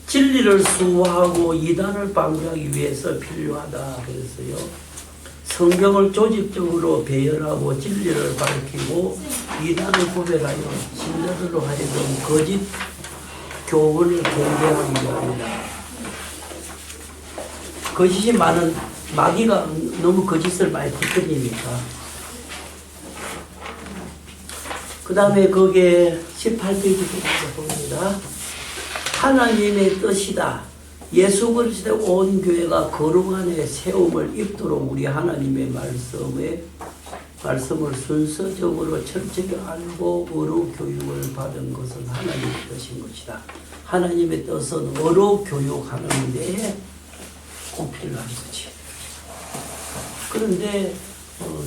진리를 수호하고 이단을 방지하기 위해서 필요하다 그랬어요. 성경을 조직적으로 배열하고 진리를 밝히고 이단을 구별하여 신자들로 하여금 거짓 교훈을 공개하기 위함이다. 거짓이 많은 마귀가 너무 거짓을 많이 퍼뜨리니까. 그 다음에 거기에 18페이지 봅니다. 하나님의 뜻이다. 예수 그리스도의 온 교회가 거룩한 에 세움을 입도록 우리 하나님의 말씀을 순서적으로 철저히 알고 어로 교육을 받은 것은 하나님의 뜻인 것이다. 하나님의 뜻은 어로 교육하는 데에 꼭 필요한 거지. 그런데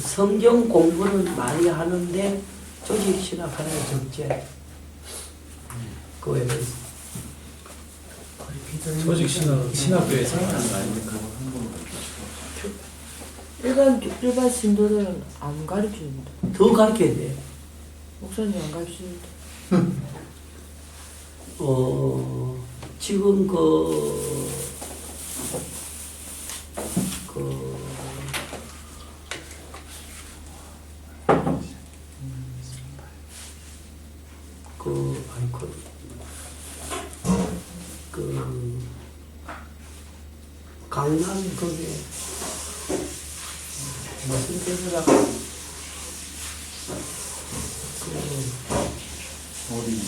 성경 공부는 많이 하는데 조직신학 하나의 적재. 그 외에 조직신학교에서 하는 거 아닙니까? 일반 신도들은 안 가르치는데 더 가르쳐야 돼. 목사님 안 가르치는데 지금 강남 거기에 무슨 데더라 어디?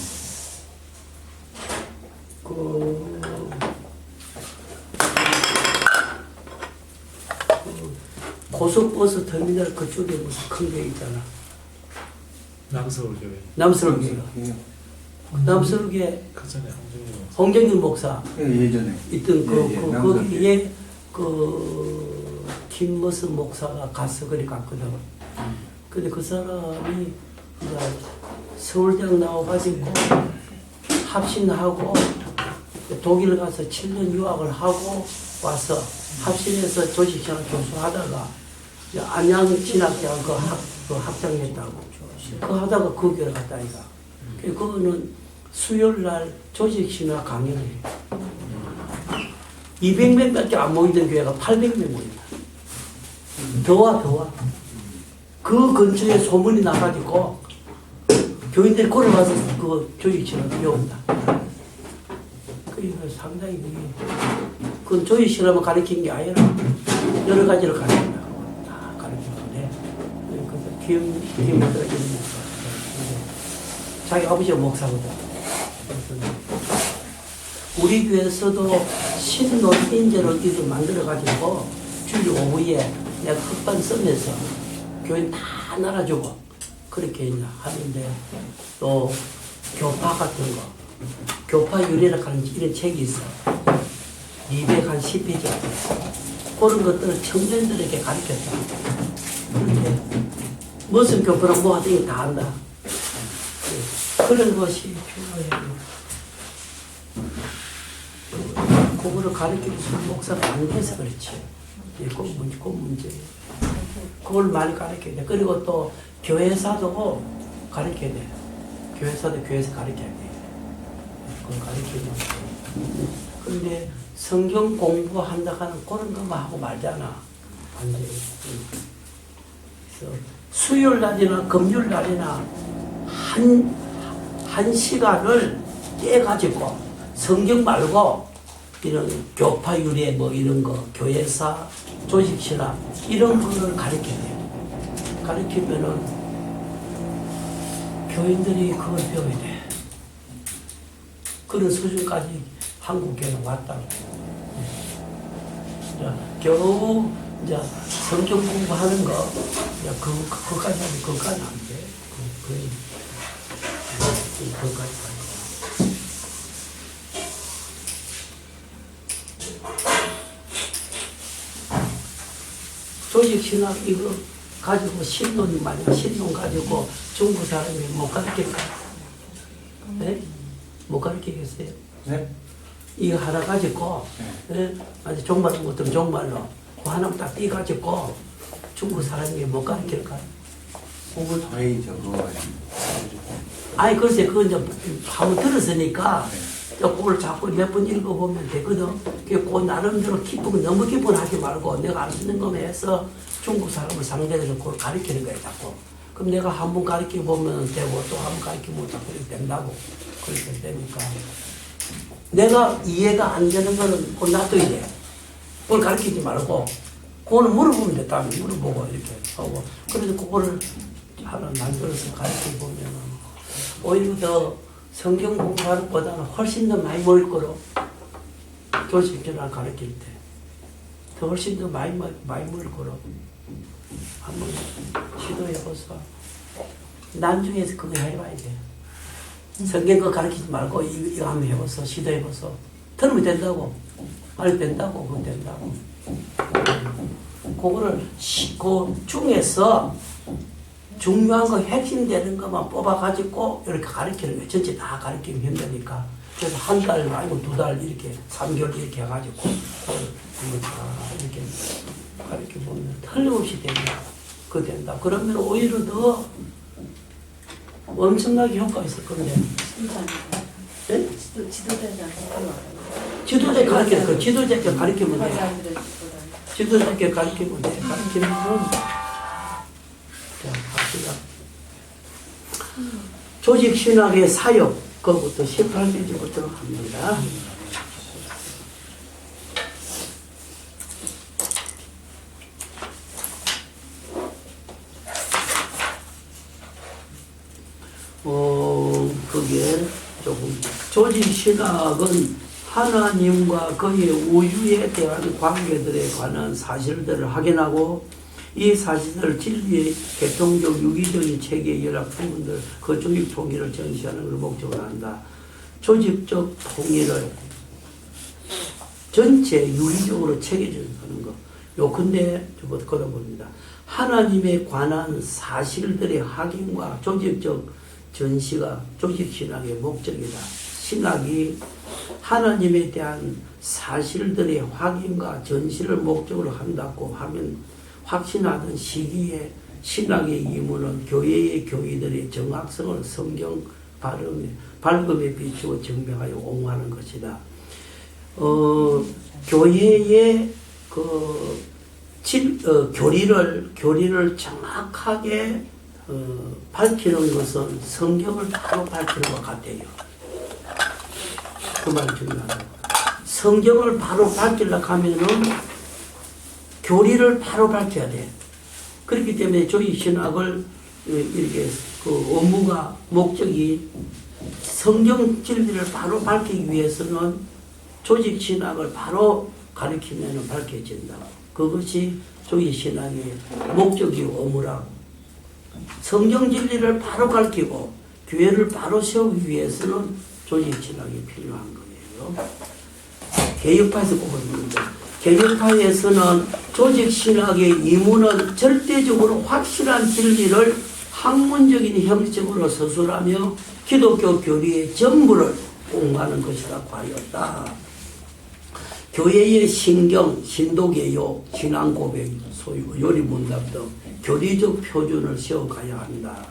고속버스 터미널 그쪽에 무슨 큰 게 있잖아. 남서울교회. 남서울교회. 남서울교회 그 전에 홍정균 목사 예전에 있던 남서울교회. 거기에 김머스 목사가 가서 그리 갔거든. 근데 그 사람이 이제 서울대학 나와가지고 합신하고 독일 가서 7년 유학을 하고 와서 합신해서 조직신학 교수하다가 안양신학대학 그 학장했다고. 그 하다가 그 교회 갔다 이가. 그거는 수요일날 조직신학 강연을 해. 200명밖에 안 모이던 교회가 800명 모인다. 더 와. 그 근처에 소문이 나가지고 교인들이 걸어가서 그 조직신학 배운다. 그러니까 상당히 그건 조직신학만 가르친 게 아니라 여러 가지를 가르친다. 다 가르치는데 김 자기 아버지가 목사거든. 우리 교회에서도 신논인제를 이렇게 만들어가지고 주일 오후에 내가 흑반 쓰면서 교인 다 나눠주고 그렇게 이제 하는데 또 교파 같은 거, 교파 유래를 하는 이런 책이 있어. 210페이지 같은 거. 그런 것들을 청년들에게 가르쳤다. 그렇게 무슨 교파랑 뭐 하든지 다 한다. 그런 것이 필요해요. 그거를 가르치고 목사가 안 돼서 그렇지. 그 문제. 그걸 많이 가르쳐야 돼. 그리고 또 교회사도 가르쳐야 돼. 교회사도 교회에서 가르쳐야 돼. 그걸 가르치면 돼. 그런데 성경 공부한다 하는 그런 것만 하고 말잖아. 안 돼. 그래서 수요일 날이나 금요일 날이나 한 시간을 떼가지고 성경 말고 이런 교파 유래 뭐 이런 거 교회사 조직신학 이런 거를 가르쳐야 돼요. 가르치면은 교인들이 그걸 배워야 돼. 그런 수준까지 한국 교회는 왔다고. 겨우 이제 성경 공부하는 거 그거까지 하면 그거까지 안 돼. 그거까지 가요. 조직신학 이거 가지고 신론이 말이야. 신론 가지고 중국 사람이 못 가르칠까? 네? 못 가르치겠어요? 네? 이거 하나 가지고 네? 아주 종말 못하면 종말로 그 하나만 딱 띄가지고 중국 사람이 못 가르칠까? 공부 더 해야죠. 그거 가지고. 아니 글쎄 그건 이제 한번 들었으니까 그걸 자꾸 몇 번 읽어보면 되거든. 그 나름대로 기쁘고 너무 기쁜 하지 말고 내가 알 수 있는 것만 해서 중국 사람을 상대로 그걸 가르치는 거야 자꾸. 그럼 내가 한 번 가르쳐 보면 되고 또 한 번 가르치면 자꾸 이렇게 된다고. 그렇게 되니까 내가 이해가 안 되는 거는 그걸 놔둬야 돼. 그걸 가르치지 말고 그거는 물어보면 돼. 다음에 물어보고 이렇게 하고. 그래서 그거를 하나 만들어서 가르쳐 보면 오히려 더 성경 공부하는 것보다는 훨씬 더 많이 먹을 거로 교실교나 가르칠 때 더 훨씬 더 많이 먹을 거로 한번 시도해보소. 나중에서 그거 해봐야 돼. 성경 거 가르치지 말고 이거 한번 해보소. 시도해보소. 들으면 된다고. 말 된다고. 그거 된다고. 그거를 그 중에서 중요한 거 핵심되는 것만 뽑아가지고 이렇게 가르치는 거예요. 전체 다 가르치면 힘드니까. 그래서 한 달 아니면 2달 이렇게 3개월 이렇게 해가지고 이거 다 이렇게 가르쳐보면 틀림없이 된다. 그거 된다. 그러면 오히려 더 엄청나게 효과가 있을 건데. 네? 지도자 가르치는 거. 지도자께 가르치면 돼. 지도자께 가르치면 돼. 가르치면 자, 갑시다. 조직신학의 사역, 그것부터 18페이지부터 합니다. 그게 조금, 조직신학은 하나님과 그의 우주에 대한 관계들에 관한 사실들을 확인하고 이 사실을 진리의 개통적 유기적인 체계의 연합 부분들 그 조직 통일을 전시하는 걸 목적으로 한다. 조직적 통일을 전체 유기적으로 체계적으로 하는 거. 요컨대 저부터 걷어봅니다. 하나님에 관한 사실들의 확인과 조직적 전시가 조직신학의 목적이다. 신학이 하나님에 대한 사실들의 확인과 전시를 목적으로 한다고 하면 확신하던 시기에 신학의 임무는 교회의 교의들의 정확성을 성경 발음에 비추어 증명하여 옹호하는 것이다. 교회의 교리를 정확하게 밝히는 것은 성경을 바로 밝히는 것 같아요. 그 말이 중요하다. 성경을 바로 밝히려고 하면은 교리를 바로 밝혀야 돼. 그렇기 때문에 조직신학을 이렇게 그 업무가 목적이 성경 진리를 바로 밝히기 위해서는 조직신학을 바로 가르치면 밝혀진다. 그것이 조직신학의 목적이고 업무라고. 성경 진리를 바로 가르치고 교회를 바로 세우기 위해서는 조직신학이 필요한 거예요. 개혁파에서 꼽아줍니다. 개혁파에서는 조직신학의 임무는 절대적으로 확실한 진리를 학문적인 형식으로 서술하며 기독교 교리의 전부를 옹호하는 것이라고 하였다. 교회의 신경, 신도개요, 신앙고백, 소유, 요리문답 등 교리적 표준을 세워가야 한다.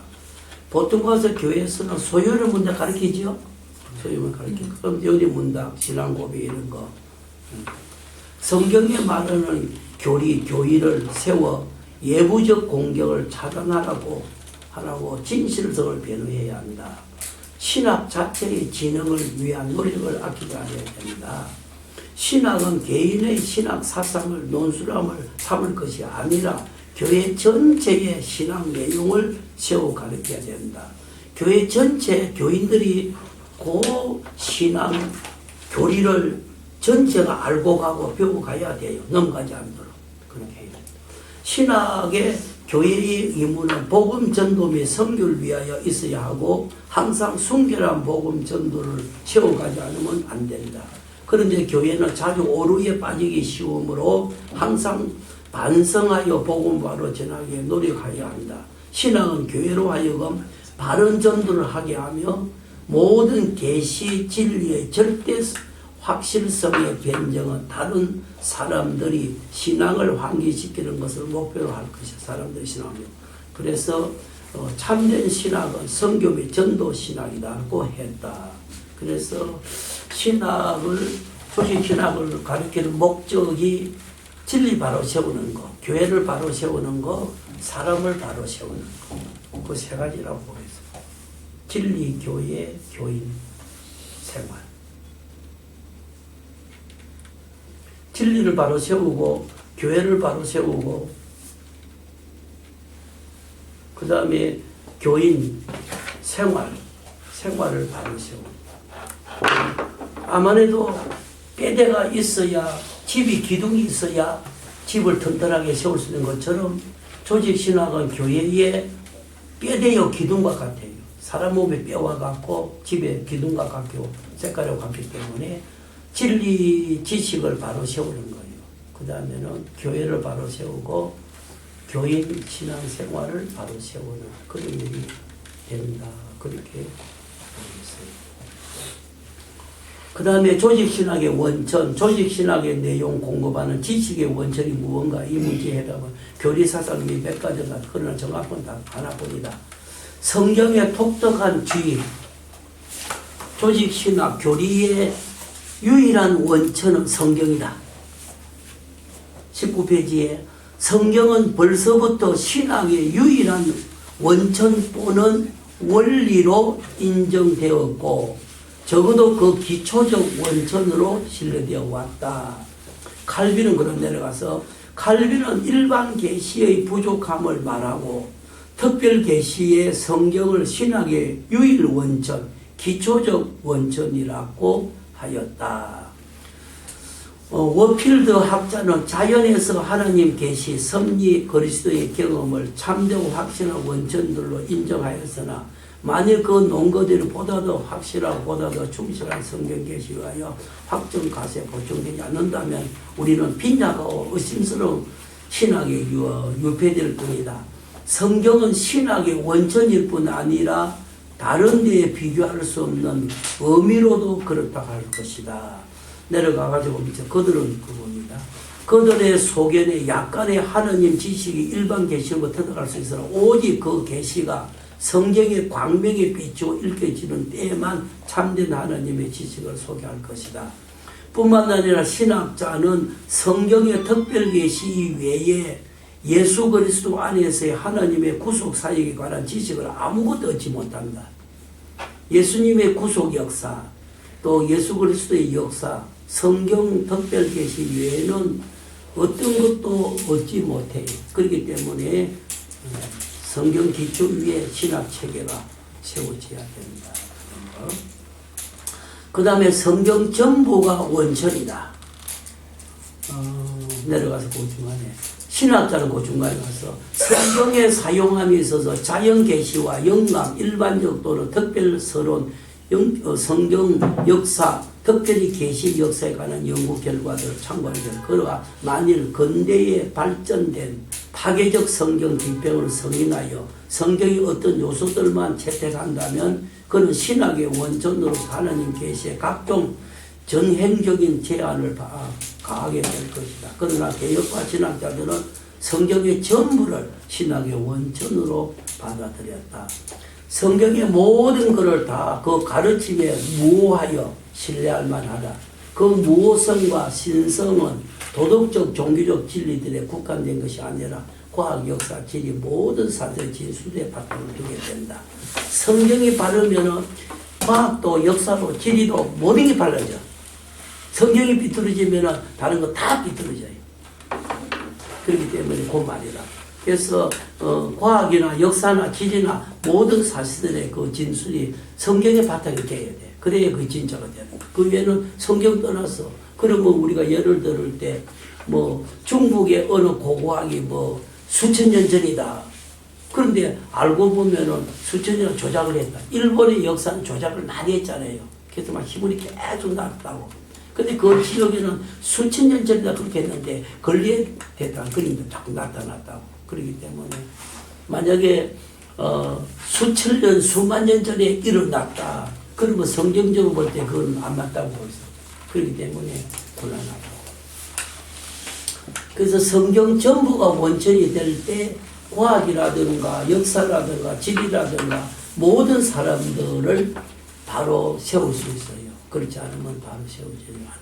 보통 가서 교회에서는 소요리 문답 가르치죠? 소요만 가르치고 그럼 요리문답, 신앙고백 이런 거. 성경에 말하는 교리를 세워 예부적 공격을 차단하라고 진실성을 변호해야 한다. 신학 자체의 진흥을 위한 노력을 아끼지 않아야 된다. 신학은 개인의 신학 사상을 논술함을 삼을 것이 아니라 교회 전체의 신학 내용을 세워 가르쳐야 된다. 교회 전체 교인들이 그 신학 교리를 전체가 알고 가고 배우고 가야 돼요. 넘어가지 않도록. 그렇게 해야 됩니다. 신학의 교회의 임무는 복음 전도 및 선교를 위하여 있어야 하고 항상 순결한 복음 전도를 세워가지 않으면 안 된다. 그런데 교회는 자주 오류에 빠지기 쉬우므로 항상 반성하여 복음 바로 전하게 노력해야 한다. 신앙은 교회로 하여금 바른 전도를 하게 하며 모든 계시 진리의 절대 확실성의 변정은 다른 사람들이 신앙을 환기시키는 것을 목표로 할 것이야. 사람들이 신앙하며. 그래서 참된 신학은 선교 및 전도 신학이라고 했다. 그래서 조직 신학을 가리키는 목적이 진리 바로 세우는 거, 교회를 바로 세우는 거, 사람을 바로 세우는 거. 그 세 가지라고 보겠습니다. 진리, 교회, 교인, 생활. 진리를 바로 세우고, 교회를 바로 세우고, 그 다음에 교인, 생활을 바로 세우고. 아무래도 뼈대가 있어야, 집이 기둥이 있어야 집을 튼튼하게 세울 수 있는 것처럼 조직신학은 교회의 뼈대요 기둥과 같아요. 사람 몸의 뼈와 같고 집의 기둥과 같고 색깔과 같기 때문에 진리 지식을 바로 세우는 거예요. 그 다음에는 교회를 바로 세우고 교인 신앙생활을 바로 세우는 그런 일이 된다. 그렇게 보겠어요. 그 다음에 조직신학의 원천, 조직신학의 내용 공급하는 지식의 원천이 무언가 이 문제에 해답은 교리사상이 몇 가지가 그러나 정확한 다 하나뿐이다. 성경의 독특한 주의, 조직신학, 교리의 유일한 원천은 성경이다. 19페이지에 성경은 벌써부터 신학의 유일한 원천 또는 원리로 인정되었고 적어도 그 기초적 원천으로 신뢰되어 왔다. 칼빈은 그런 내려가서 칼빈은 일반 계시의 부족함을 말하고 특별 계시의 성경을 신학의 유일 원천, 기초적 원천이라고 하였다. 워필드 학자는 자연에서 하나님 계시, 섭리, 그리스도의 경험을 참되고 확신한 원천들로 인정하였으나 만일 그 논거들이 보다 더 확실하고 보다 더 충실한 성경 계시와여 확정 가세 보충되지 않는다면 우리는 빈약하고 의심스러운 신학에 유폐될 뿐이다. 성경은 신학의 원천일 뿐 아니라 다른 데에 비교할 수 없는 의미로도 그렇다 할 것이다. 내려가가지고 밑에 그들은 그겁니다. 그들의 소견에 약간의 하느님 지식이 일반 계시로 터득할 수 있으나 오직 그 계시가 성경의 광명에 비추어 읽혀지는 때에만 참된 하나님의 지식을 소개할 것이다. 뿐만 아니라 신학자는 성경의 특별 계시 이외에 예수 그리스도 안에서의 하나님의 구속 사역에 관한 지식을 아무것도 얻지 못한다. 예수님의 구속 역사, 또 예수 그리스도의 역사, 성경 특별 계시 외에는 어떤 것도 얻지 못해요. 그렇기 때문에 성경 기초 위에 신학 체계가 세워져야 된다. 그 다음에 성경 전부가 원천이다. 내려가서 그 중간에 신학자는 그 중간에 가서 성경의 사용함에 있어서 자연 계시와 영감, 일반적 또는 특별서론, 성경 역사, 특별히 계시 역사에 관한 연구 결과들을 참고하게 됩니다. 그러나 만일 근대에 발전된 파괴적 성경 비평을 승인하여 성경의 어떤 요소들만 채택한다면 그는 신학의 원천으로 하나님 계시의 각종 전행적인 제안을 가하게 될 것이다. 그러나 개혁파 신학자들은 성경의 전부를 신학의 원천으로 받아들였다. 성경의 모든 것을 다 그 가르침에 무호하여 신뢰할 만하다. 그 무호성과 신성은 도덕적 종교적 진리들에 국한된 것이 아니라 과학, 역사, 지리 모든 사회 진술에 바탕을 두게 된다. 성경이 바르면 과학도 역사도 지리도 모든 게 발라져. 성경이 비뚤어지면 다른 거 다 비뚤어져요. 그렇기 때문에 그 말이라. 그래서 과학이나 역사나 지리나 모든 사실들의 그 진술이 성경의 바탕이 돼야 돼. 그래야 그 진짜가 되는 거야. 그 외에는 성경 떠나서 그러면 우리가 예를 들을 때 뭐 중국의 어느 고고학이 뭐 수천 년 전이다. 그런데 알고 보면은 수천 년 조작을 했다. 일본의 역사는 조작을 많이 했잖아요. 그래서 막 희문이 계속 났다고. 근데 그 지역에는 수천 년 전이다 그렇게 했는데 건립됐다는 그림도 자꾸 나타났다고. 그렇기 때문에 만약에 수천 년, 수만 년 전에 일어났다. 그러면 성경적으로 볼 때 그건 안 맞다고 보고 있어. 그렇기 때문에 곤란하다. 그래서 성경 전부가 원천이 될 때 과학이라든가 역사라든가 지리라든가 모든 사람들을 바로 세울 수 있어요. 그렇지 않으면 바로 세우지 않아요.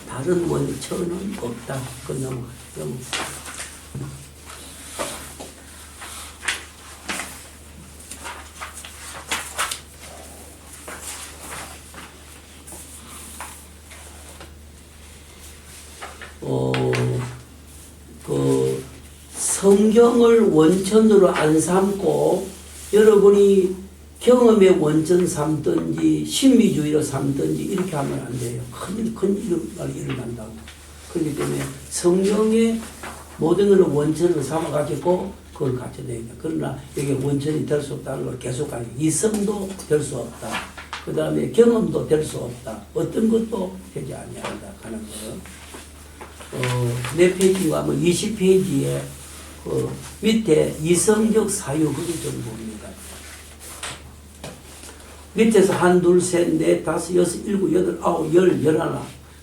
다른 원천은 없다. 그 넘어가요. 그 성경을 원천으로 안 삼고 여러분이 경험의 원천 삼든지 신비주의로 삼든지 이렇게 하면 안 돼요. 큰 일이 일어난다고. 그렇기 때문에 성경의 모든 것을 원천으로 삼아가지고 그걸 갖춰야 됩니다. 그러나 이게 원천이 될 수 없다는 걸 계속 가는 이성도 될 수 없다. 그 다음에 경험도 될 수 없다. 어떤 것도 되지 아니한다 하는 거예요. 몇 페이지인가 하면 20페이지에 그 밑에 이성적 사유 그게 좀 봅니다. 밑에서 1, 2, 3, 4, 5, 6, 7, 8, 9, 10, 11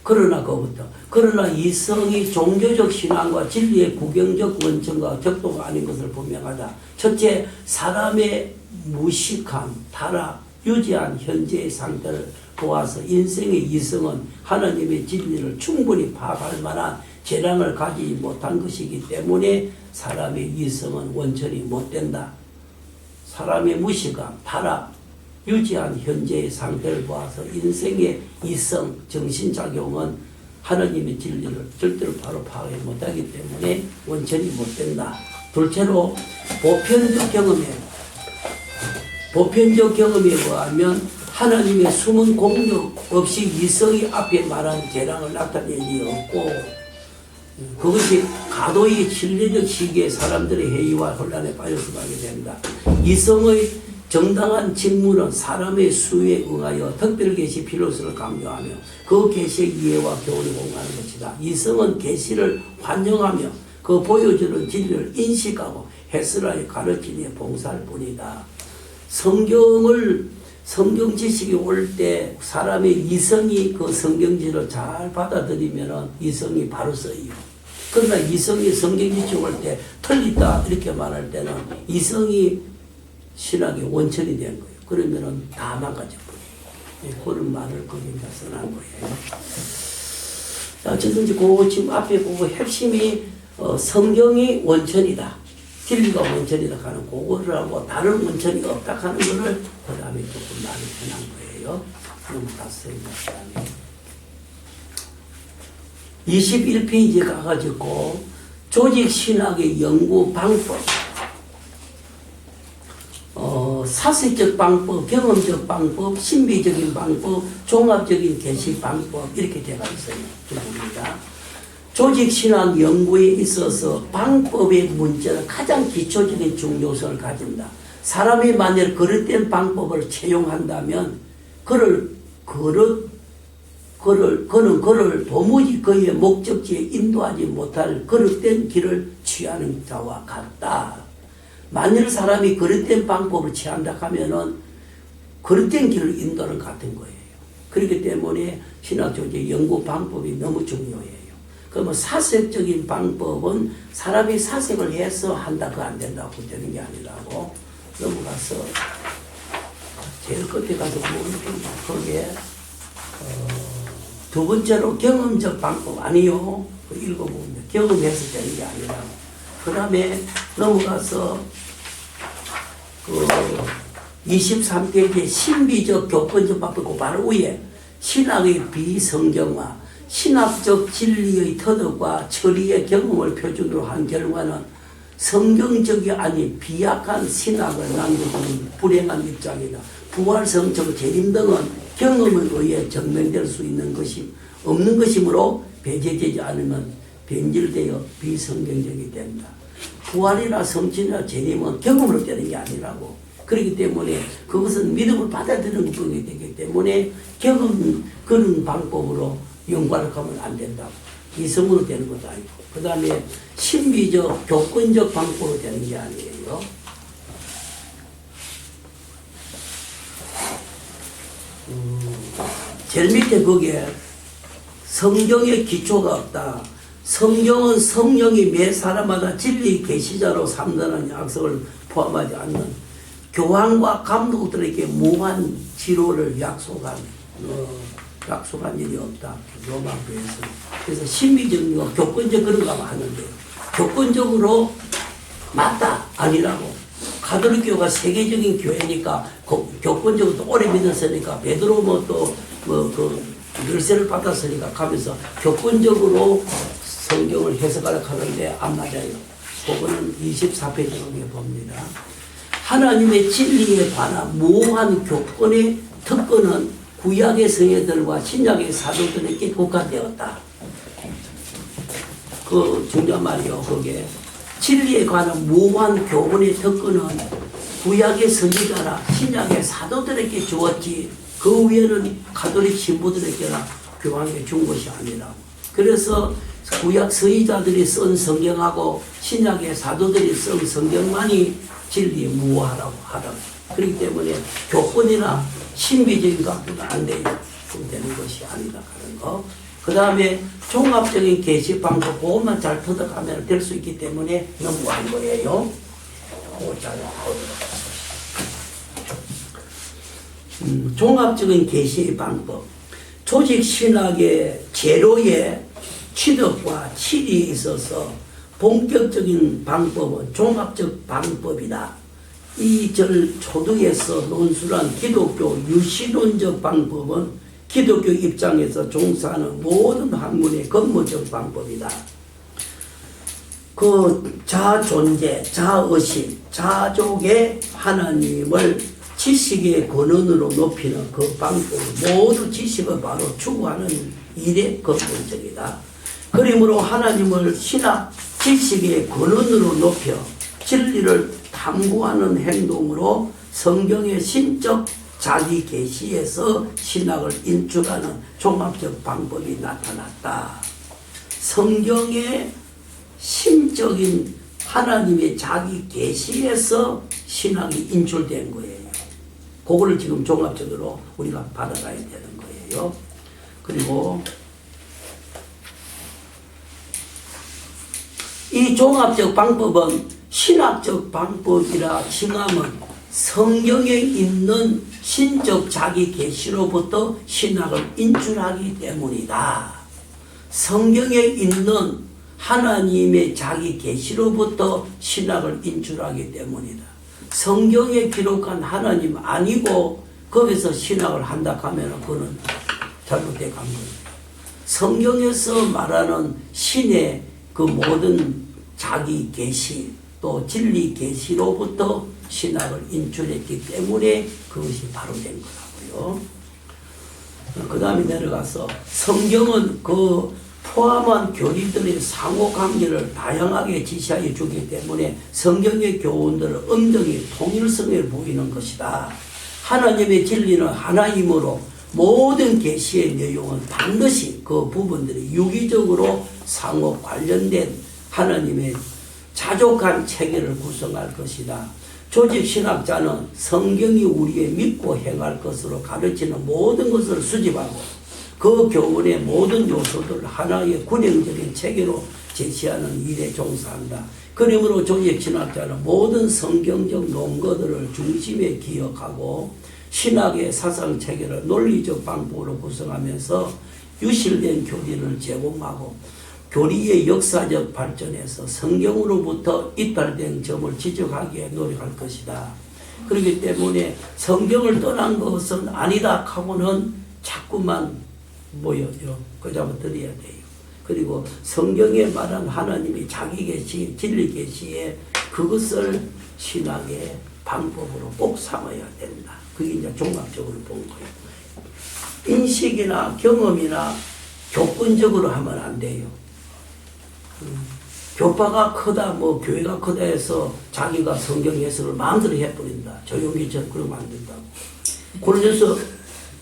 그러나 그거부터 그러나 이성이 종교적 신앙과 진리의 구경적 원천과 격도가 아닌 것을 분명하다. 첫째, 사람의 무식함, 타락, 유지한 현재의 상태를 보아서 인생의 이성은 하나님의 진리를 충분히 파악할 만한 재량을 가지지 못한 것이기 때문에 사람의 이성은 원천이 못된다. 사람의 무식함, 타락, 유지한 현재의 상태를 보아서 인생의 이성, 정신작용은 하나님의 진리를 절대로 바로 파악하지 못하기 때문에 원천이 못된다. 둘째로 보편적 경험에 의하면 하나님의 숨은 공력 없이 이성이 앞에 말한 재량을 나타내지 없고 그것이 가도의 진리적 시기에 사람들의 회의와 혼란에 빠질 수밖에 됩니다. 이성의 정당한 직무는 사람의 수요에 응하여 특별 계시 필요성을 강조하며 그 계시의 이해와 교훈을 공부하는 것이다. 이성은 계시를 환영하며 그 보여주는 진리를 인식하고 해설하여 가르치기에 봉사할 뿐이다. 성경 지식이 올 때 사람의 이성이 그 성경지를 잘 받아들이면 이성이 바로 써요. 그러나 이성이 성경 지식 올 때 틀리다 이렇게 말할 때는 이성이 신학의 원천이 된 거예요. 그러면은 다 망가져 버려요. 그런 말을 거기다 써놓은 거예요. 자, 어쨌든지 그 지금 앞에 보고 핵심이 성경이 원천이다. 진리가 원천이다 하는 그거를 하고 다른 원천이 없다 하는 거를 그 다음에 조금 많이 해놓은 거예요. 넘어갔어요. 그 다음에 21페이지에 가가지고 조직신학의 연구 방법 사색적 방법, 경험적 방법, 신비적인 방법, 종합적인 계시 방법 이렇게 되어 있어요. 봅니다. 조직신학 연구에 있어서 방법의 문제는 가장 기초적인 중요성을 가진다. 사람이 만약 그릇된 방법을 채용한다면 그는 도무지 그의 목적지에 인도하지 못할 그릇된 길을 취하는 자와 같다. 만일 사람이 그릇된 방법을 취한다 하면은 그릇된 길을 인도는 같은 거예요. 그렇기 때문에 신학 조직 연구 방법이 너무 중요해요. 그러면 사색적인 방법은 사람이 사색을 해서 한다, 그거 안 된다고 되는 게 아니라고 넘어가서 제일 끝에 가서 보면 거기에 두 번째로 경험적 방법 아니요. 읽어보면 경험해서 되는 게 아니라고. 그 다음에 넘어가서 23페이지에 신비적 교권적 방법 바로 위에 신학의 비성경화 신학적 진리의 터득과 처리의 경험을 표준으로 한 결과는 성경적이 아닌 비약한 신학을 남겨두는 불행한 입장이다. 부활성적 재림 등은 경험에 의해 증명될 수 있는 것이 없는 것이므로 배제되지 않으면 변질되어 비성경적이 된다. 부활이나 성취나 재림은 경험으로 되는 게 아니라고. 그렇기 때문에 그것은 믿음을 받아들이는 것이 되기 때문에 그런 방법으로 연구를 하면 안 된다고. 이성으로 되는 것도 아니고. 그 다음에 신비적, 교권적 방법으로 되는 게 아니에요. 제일 밑에 거기에 성경의 기초가 없다. 성경은 성령이 매 사람마다 진리 계시자로 삼다는 약속을 포함하지 않는 교황과 감독들에게 무한 치료를 약속한 일이 없다. 로마 교회에서. 그래서 신비적이고 교권적 그런가 하는데 교권적으로 맞다 아니라고. 가톨릭 교회가 세계적인 교회니까 교권적으로 오래 믿었으니까 베드로 뭐또그 열쇠를 받았으니까 하면서 교권적으로 성경을 해석하려고 하는데 안 맞아요. 그거는 24페이지에 봅니다. 하나님의 진리에 관한 무한 교권의 특권은 구약의 성회들과 신약의 사도들에게 국한되었다. 그 중요한 말이요. 그게 진리에 관한 무한 교훈의 특권은 구약의 선지자나 신약의 사도들에게 주었지 그 위에는 가톨릭 신부들에게나 교황에게 준 것이 아니라. 그래서 구약 선지자들이 쓴 성경하고 신약의 사도들이 쓴 성경만이 진리의 무하라고 하라고. 그렇기 때문에 교권이나 신비적인 것보다 안 되는 것이 아니다 하는 거. 그 다음에 종합적인 게시 방법 그것만 잘 터득하면 될 수 있기 때문에 넘어간 거예요. 종합적인 게시 방법. 조직 신학의 제로의 취득과 질이 있어서 본격적인 방법은 종합적 방법이다. 이 절 초등에서 논술한 기독교 유시론적 방법은 기독교 입장에서 종사하는 모든 학문의 근본적 방법이다. 그 자존재, 자의식, 자족의 하나님을 지식의 근원으로 높이는 그 방법, 모두 지식을 바로 추구하는 일의 근본적이다. 그러므로 하나님을 신학, 지식의 근원으로 높여 진리를 탐구하는 행동으로 성경의 신적 자기 계시에서 신학을 인출하는 종합적 방법이 나타났다. 성경의 심적인 하나님의 자기 계시에서 신학이 인출된 거예요. 그거를 지금 종합적으로 우리가 받아가야 되는 거예요. 그리고 이 종합적 방법은 신학적 방법이라 칭함은 성경에 있는 신적 자기 계시로부터 신학을 인출하기 때문이다. 성경에 있는 하나님의 자기 계시로부터 신학을 인출하기 때문이다. 성경에 기록한 하나님 아니고 거기서 신학을 한다 하면 그거는 잘못돼 간 거예요. 성경에서 말하는 신의 그 모든 자기 계시 또 진리 계시로부터 신학을 인출했기 때문에 그것이 바로 된 거라고요. 그 다음에 내려가서 성경은 그 포함한 교리들의 상호관계를 다양하게 지시하여 주기 때문에 성경의 교훈들은 엄정히 통일성을 보이는 것이다. 하나님의 진리는 하나이므로 모든 계시의 내용은 반드시 그 부분들이 유기적으로 상호 관련된 하나님의 자족한 체계를 구성할 것이다. 조직신학자는 성경이 우리의 믿고 행할 것으로 가르치는 모든 것을 수집하고 그 교훈의 모든 요소들을 하나의 균형적인 체계로 제시하는 일에 종사한다. 그러므로 조직신학자는 모든 성경적 논거들을 중심에 기억하고 신학의 사상체계를 논리적 방법으로 구성하면서 유실된 교리를 제공하고 교리의 역사적 발전에서 성경으로부터 이탈된 점을 지적하기에 노력할 것이다. 그렇기 때문에 성경을 떠난 것은 아니다 하고는 자꾸만 모여요. 그 잡아 드려야 돼요. 그리고 성경에 말한 하나님이 자기 계시, 진리 계시에 그것을 신학의 방법으로 꼭 삼아야 된다. 그게 이제 종합적으로 본 거예요. 인식이나 경험이나 교권적으로 하면 안 돼요. 교파가 크다, 뭐 교회가 크다 해서 자기가 성경 해석을 마음대로 해버린다. 조용기처럼 그러면 안 된다고.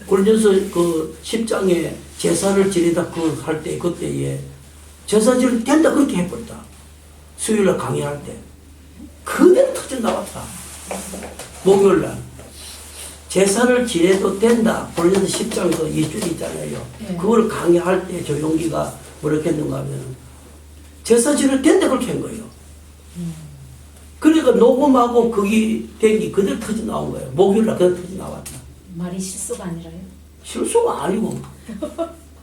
고린도서 그 10장에 제사를 지내다 그 할 때 그때에 제사 지내도 된다 그렇게 해버렸다. 수요일날 강의할 때 그대로 터져 나왔다. 목요일날 제사를 지내도 된다. 고린도서 10장에서 2줄 있잖아요. 그걸 강의할 때 조용기가 뭐라고 했는가 하면 제사 지내도 된다 그렇게 한 거예요. 그러니까 녹음하고 그게 된게 그대로 터져 나온 거예요. 목요일날 그대로 터져 나왔다. 말이 실수가 아니라요? 실수가 아니고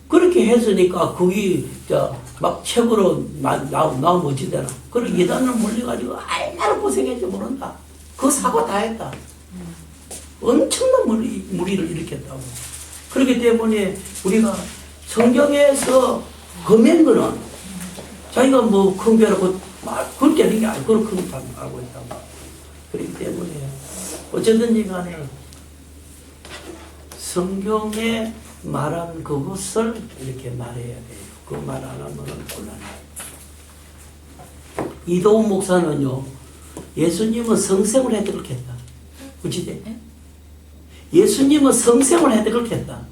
그렇게 했으니까 그게 막 책으로 나오면 어찌 되나. 그리고 이단을 몰려가지고 얼마나 고생했지 모른다. 그 사고 다 했다. 엄청난 무리를 일으켰다고. 그렇기 때문에 우리가 성경에서 험한 거는 자기가 뭐 큰 배라고 그걸 되는 게 아니고 그걸 큰 배 알고 있다고. 그렇기 때문에 어쨌든지 간에 성경에 말한 그것을 이렇게 말해야 돼요. 그 말 안 하면 곤란해요. 이도훈 목사는요, 예수님은 성생을 해도 그렇겠다. 그치? 예수님은 성생을 해도 그렇겠다.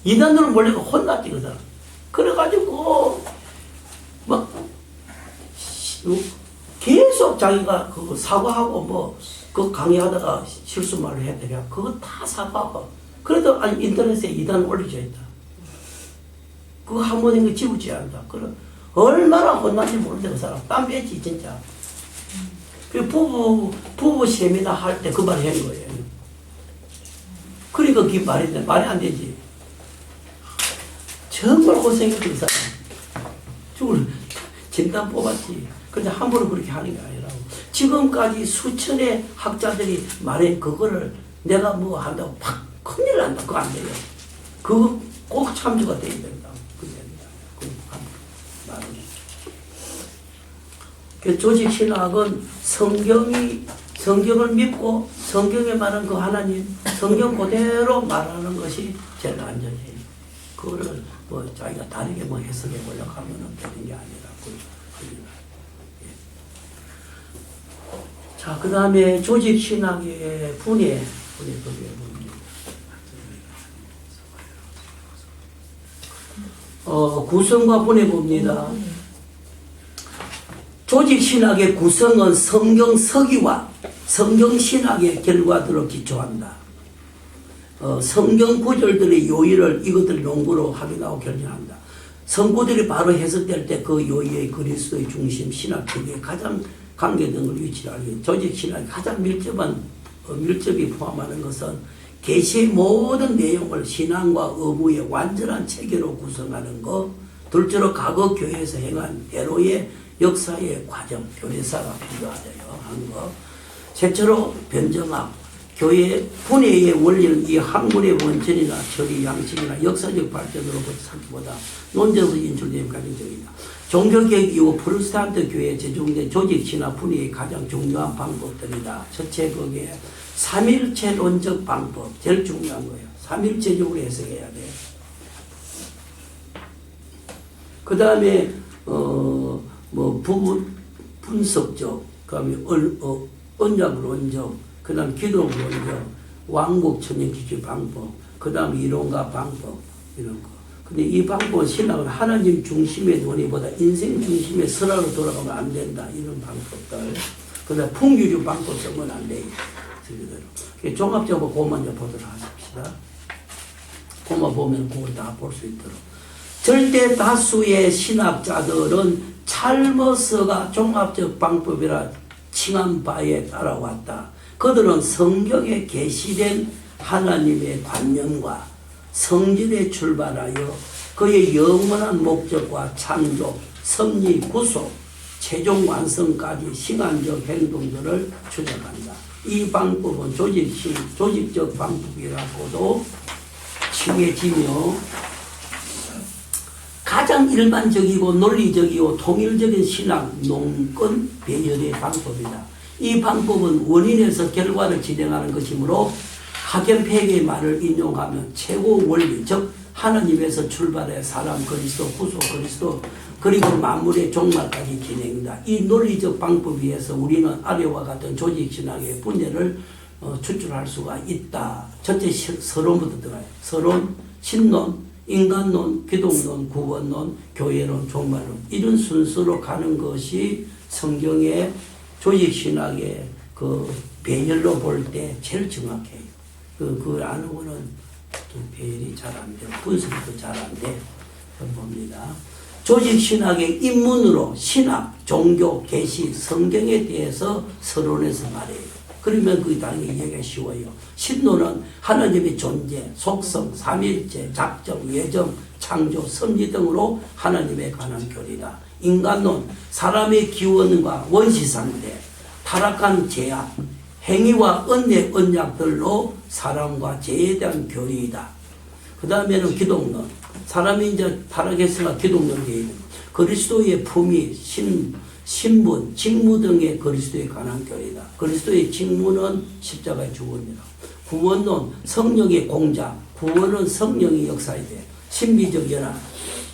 이단으로 몰려가 혼났지, 그 사람. 그래가지고, 막, 계속 자기가 그 사과하고 그 강의하다가 실수 말을 해야 그거 다 사과하고. 그래도 아니 인터넷에 이단 올려져 있다. 그거 한 번인 거 지우지 않는다. 그럼 얼마나 혼난지 모르는데 그 사람 땀 뺐지 진짜. 그 부부 세미나 할 때 그 말 한 거예요. 그러니까 그게 말이 안 되지. 정말 고생했지 그 사람. 죽을 진단 뽑았지. 근데 함부로 그렇게 하는 게 아니라고. 지금까지 수천의 학자들이 말한 그거를 내가 뭐 한다고 팍 큰일 난다. 그거 안 돼요. 그거 꼭 참조가 돼야 된다. 그 조직신학은 성경을 믿고 성경에 말한 그 하나님, 성경 그대로 말하는 것이 제일 안전해요. 그거를 뭐 자기가 다르게 뭐 해석해 보려고 하면 되는 게 아니라고. 자, 그 다음에 조직신학의 분해 거기에 봅니다. 구성과 분해 봅니다. 조직신학의 구성은 성경 서기와 성경신학의 결과들을 기초한다. 성경 구절들의 요의를 이것들 연구로 확인하고 결정한다. 성구들이 바로 해석될 때 그 요의의 그리스도의 중심 신학적에 가장 관계된 걸 위치를 알게. 조직신학이 가장 밀접히 포함하는 것은 계시의 모든 내용을 신앙과 의무의 완전한 체계로 구성하는 것, 둘째로 과거 교회에서 행한 대로의 역사의 과정, 교회사가 필요하대요. 한 것. 셋째로 변정학, 교회 분해의 원리는 이 학문의 원천이나 처리 양식이나 역사적 발전으로부터 살기보다 논제로 인출되는 가능성이다. 종교개혁 이후 프로테스탄트 교회에 제정된 조직신학 분해의 가장 중요한 방법들이다. 첫째, 거기에 삼일체론적 방법, 제일 중요한 거예요. 삼일체적으로 해석해야 돼. 그 다음에 분석적, 그 다음에 언약론적, 그 다음 기독론적, 왕국천연기주 방법, 그 다음 이론과 방법, 이런 거. 근데 이 방법은 신학은 하나님 중심의 논의보다 인생 중심의 설화로 돌아가면 안 된다. 이런 방법들. 그 다음 풍규류 방법 쓰면 안 돼요. 종합적으로 그것만 보도록 하십시다. 그것만 보면 그걸 다 볼 수 있도록. 절대 다수의 신학자들은 찰머스가 종합적 방법이라 칭한 바에 따라왔다. 그들은 성경에 계시된 하나님의 관념과 성질에 출발하여 그의 영원한 목적과 창조, 섭리, 구속, 최종 완성까지 시간적 행동들을 추적한다. 이 방법은 조직적 방법이라고도 칭해지며 가장 일반적이고 논리적이고 통일적인 신학, 농권, 배열의 방법이다. 이 방법은 원인에서 결과를 진행하는 것이므로 학연폐계의 말을 인용하면 최고 원리, 즉 하나님에서 출발해 사람 그리스도, 구속 그리스도, 그리고 만물의 종말까지 진행이다. 이 논리적 방법에 의해서 우리는 아래와 같은 조직신학의 분해를 추출할 수가 있다. 첫째 서론부터 들어가요. 서론, 신론, 인간론, 기독론, 구원론, 교회론, 종말론, 이런 순서로 가는 것이 성경의 조직신학의 그 배열로 볼 때 제일 정확해요. 그걸 아는 거는 배열이 잘 안 돼요. 분석도 잘 안 돼요. 봅니다. 조직신학의 입문으로 신학, 종교, 계시, 성경에 대해서 서론에서 말해요. 그러면 그게 당연히 이해가 쉬워요. 신론은 하나님의 존재, 속성, 삼일체, 작정, 예정, 창조, 섭리 등으로 하나님에 관한 교리다. 인간론, 사람의 기원과 원시상태, 타락한 죄악, 행위와 언약, 언약들로 사람과 죄에 대한 교리이다. 그 다음에는 기독론, 사람이 이제 타락했으나 기독론 되어 있는 그리스도의 품위, 신분, 직무 등의 그리스도에 관한 교리다. 그리스도의 직무는 십자가의 죽음이다. 구원론, 성령의 공작, 구원은 성령의 역사에 대해 신비적 연합,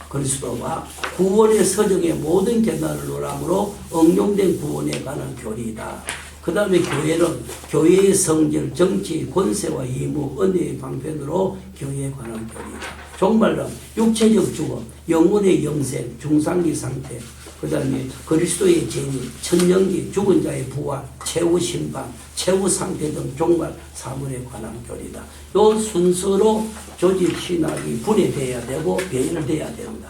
그리스도와 구원의 서정의 모든 계단을 논함으로 응용된 구원에 관한 교리이다. 그 다음에 교회는 교회의 성질, 정치, 권세와 임무, 은혜의 방편으로 교회에 관한 교리이다. 종말론, 육체적 죽음, 영혼의 영생, 중상기 상태, 그 다음에 그리스도의 재림, 천년기, 죽은 자의 부활, 최후 심판, 최후 상태 등 종말 사물에 관한 교리다. 이 순서로 조직신학이 분해돼야 되고 배열돼야 된다.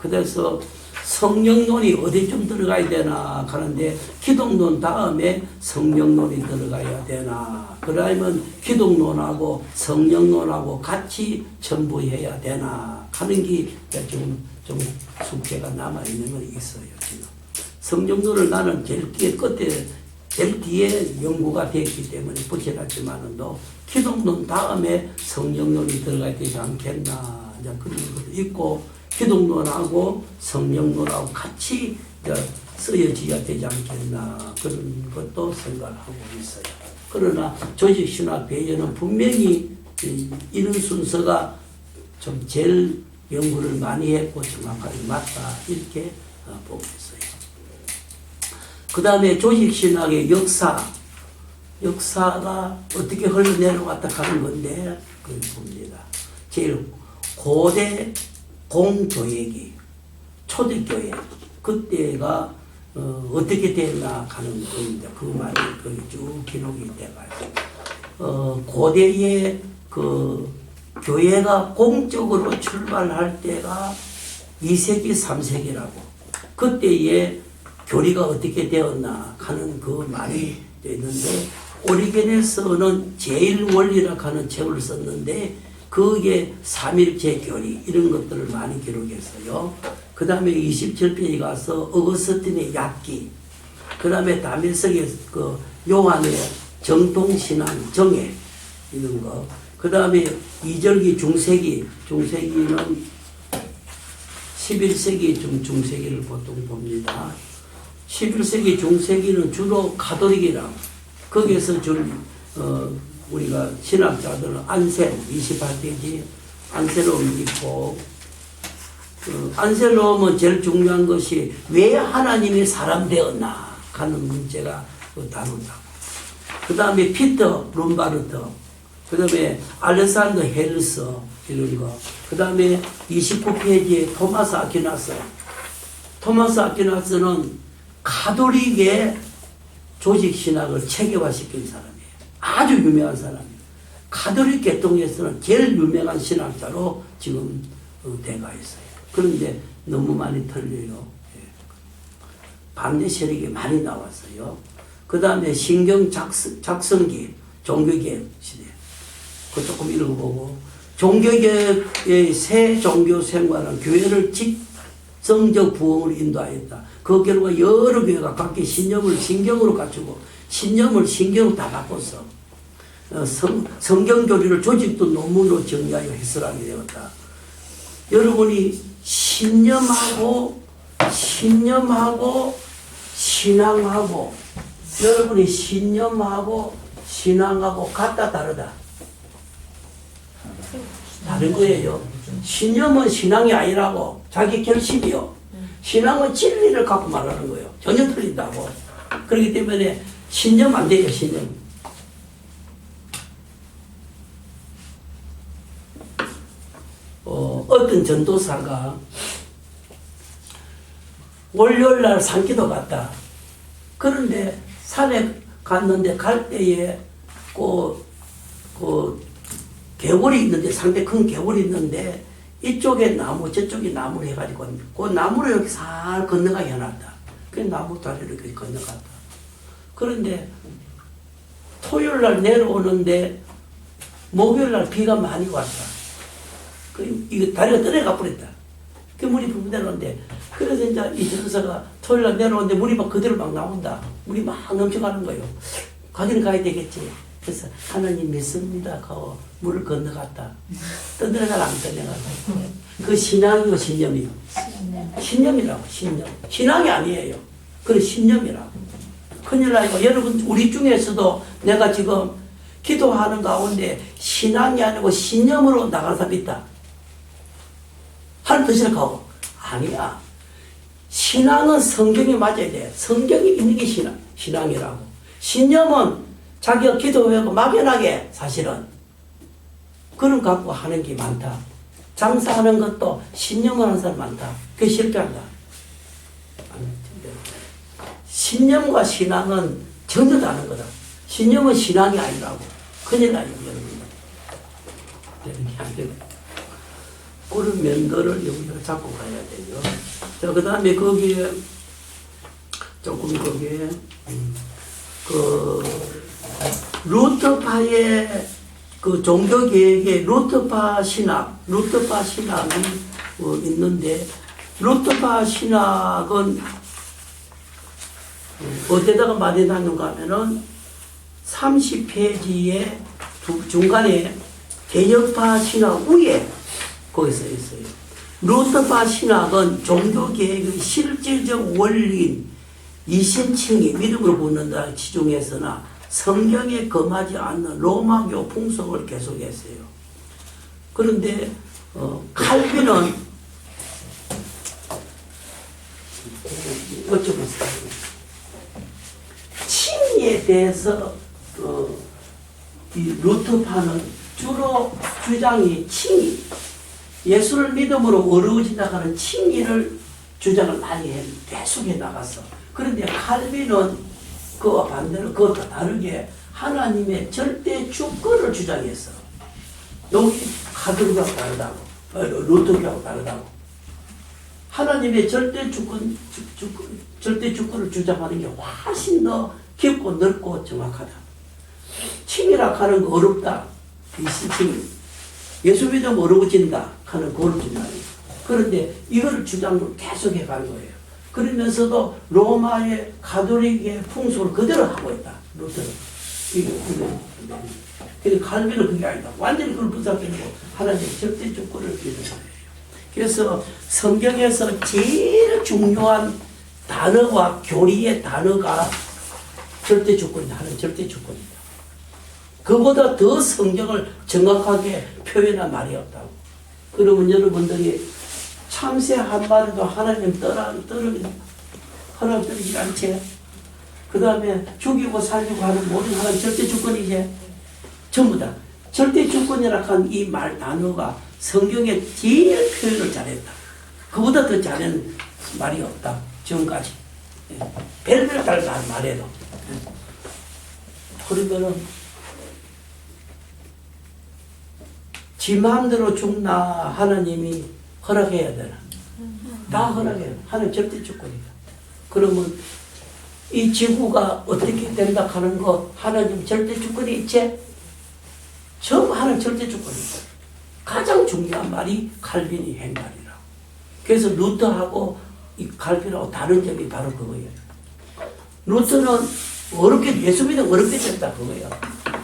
그래서 성령론이 어디쯤 들어가야 되나 하는데 기독론 다음에 성령론이 들어가야 되나, 그러면 기독론하고 성령론하고 같이 전부해야 되나 하는 게 지금 좀 숙제가 남아있는 건 있어요. 지금 성령론을 나는 제일 뒤에 연구가 됐기 때문에 붙여놨지만도 기독론 다음에 성령론이 들어가야 되지 않겠나, 이제 그런 것도 있고, 기독론하고 성령론하고 같이 쓰여져야 되지 않겠나, 그런 것도 생각하고 있어요. 그러나 조직신학 배열은 분명히 이런 순서가 좀 제일 연구를 많이 했고 정확하게 맞다, 이렇게 보고 있어요. 그 다음에 조직신학의 역사가 어떻게 흘러내려왔다 하는 건데, 그걸 봅니다. 제일 고대 공교회기, 초대교회, 그때가 어떻게 됐나 하는 겁니다. 그 말이 거기 쭉 기록이 돼가지고, 고대의 그 교회가 공적으로 출발할 때가 2세기, 3세기라고, 그때의 교리가 어떻게 되었나 하는 그 말이 있는데, 오리겐에서는 제일 원리라 하는 책을 썼는데, 그게 삼일체 교리 이런 것들을 많이 기록했어요. 그 다음에 27페이지 가서 어거스틴의 약기, 그 다음에 다메섹의 그 요한의 정통신앙 정해 이런 거, 그 다음에 이절기 중세기는 11세기 중세기를 보통 봅니다. 11세기 중세기는 주로 가톨릭이랑 거기에서 우리가 신학자들은 안셀 28페이지 안셀롬이 있고, 안셀롬은 제일 중요한 것이 왜 하나님이 사람 되었나 하는 문제가 다룬다고. 그 다음에 피터 룸바르터, 그 다음에 알렉산더 헬스 이런 거, 그 다음에 29페이지에 토마스 아퀴나스. 토마스 아퀴나스는 가톨릭의 조직신학을 체계화시킨 사람이에요. 아주 유명한 사람이에요. 가톨릭 계통에서는 제일 유명한 신학자로 지금 돼가 있어요. 그런데 너무 많이 틀려요. 반대 세력이 많이 나왔어요. 그 다음에 신경 작성기, 종교개혁 시대. 그거 조금 읽어보고, 종교개혁의 새 종교 생활은 교회를 직성적 부흥을 인도하였다. 그 결과 여러 교회가 각기 신념을 신경으로 갖추고, 신념을 신경으로 다 바꿨어. 성경 교리를 조직도 논문으로 정리하여 해설하게 되었다. 여러분이 신념하고 신앙하고, 여러분이 신념하고 신앙하고 같다 다르다? 다른 거예요. 신념은 신앙이 아니라고, 자기 결심이요. 신앙은 진리를 갖고 말하는 거예요. 전혀 틀린다고. 그렇기 때문에 신념 안 돼요, 신념. 어떤 전도사가 월요일날 산기도 갔다. 그런데 산에 갔는데 갈 때에 개울이 있는데, 상당히 큰 개울이 있는데 이쪽에 나무 저쪽에 나무를 해가지고 그 나무를 이렇게 살 건너가게 해놨다. 그 나무 다리를 이렇게 건너갔다. 그런데 토요일 날 내려오는데 목요일 날 비가 많이 왔다. 이거 다리가 떨어가 버렸다. 그 물이 붕 내려오는데 그래서 이제 이 전사가 토요일 날 내려오는데 물이 막 그대로 막 나온다. 물이 막 넘쳐가는 거예요. 가기는 가야 되겠지. 그래서 하나님 믿습니다 하고 물을 건너갔다. 떠내려가 안 떠내려가. 그 신앙이고 신념이요. 신념이라고 신념. 신앙이 아니에요. 그건 신념이라고. 큰일 나니까 여러분 우리 중에서도 내가 지금 기도하는 가운데 신앙이 아니고 신념으로 나가는 사람이 있다. 하나님 더 생각하고 아니야. 신앙은 성경이 맞아야 돼. 성경이 있는 게 신앙이라고. 신념은 자기가 기도하고 막연하게 사실은 그런 갖고 하는 게 많다. 장사하는 것도 신념을 하는 사람 많다. 그게 실패한다. 신념과 신앙은 전혀 다른 거다. 신념은 신앙이 아니라고. 큰일 나요, 여러분. 이렇게 안 되고. 그런 면도를 여기서 잡고 가야 되죠. 자, 그 다음에 거기에, 조금 거기에, 루터파의 그 종교계획의 루터파 신학이 있는데, 루터파 신학은 어디다가 많이 나누는가 하면은 30페이지에 중간에 개혁파 신학 위에 거기서 있어요. 루터파 신학은 종교계획의 실질적 원리인 이신칭이 믿음으로 붙는다 지중에서나 성경에 금하지 않는 로마교 풍속을 계속했어요. 그런데 칼빈은 여쭤보세요. 칭의에 대해서 이 루터파는 주로 주장이 칭의, 예수를 믿음으로 어려워진다 하는 칭의를 주장을 많이 계속해 나갔어. 그런데 칼빈은 그와 반대로 그것과 다르게 하나님의 절대 주권을 주장했어. 여기 카톨릭하고 다르다고, 루터교하고 다르다고. 하나님의 절대 주권을 주장하는 게 훨씬 더 깊고 넓고 정확하다. 칭이라 하는 거 어렵다. 이신칭. 예수 믿으면 어려워진다 하는 그걸 주장해요. 그런데 이걸 주장을 계속 해가는 거예요. 그러면서도 로마의 가톨릭의 풍속을 그대로 하고 있다. 루터는. 근데 칼빈은 그게 아니다. 완전히 그걸 부사적이고 하나님의 절대 주권을 믿는 거예요. 그래서 성경에서 제일 중요한 단어와 교리의 단어가 절대 주권이다. 하는 절대 주권이다. 그보다 더 성경을 정확하게 표현한 말이 없다고. 그러면 여러분들이 참새 한 마리도 하나님 떨어뜨리지 않지. 그 다음에 죽이고 살리고 하는 모든 하나님 절대 주권이지. 전부 다. 절대 주권이라 한 이 말 단어가 성경에 제일 표현을 잘했다. 그보다 더 잘하는 말이 없다. 지금까지. 별별 다른 말해도. 그러면은 지 마음대로 죽나 하나님이 허락해야 되나? 다 허락해야 돼. 하나님 절대 주권이다. 그러면 이 지구가 어떻게 된다 하는 거 하나님 절대 주권이 있지? 전부 하나님 절대 주권이다. 가장 중요한 말이 칼빈이 한 말이라고. 그래서 루터하고 이 칼빈하고 다른 점이 바로 그거예요. 루터는 어렵게, 예수 믿으면 어렵게 됐다 그거예요.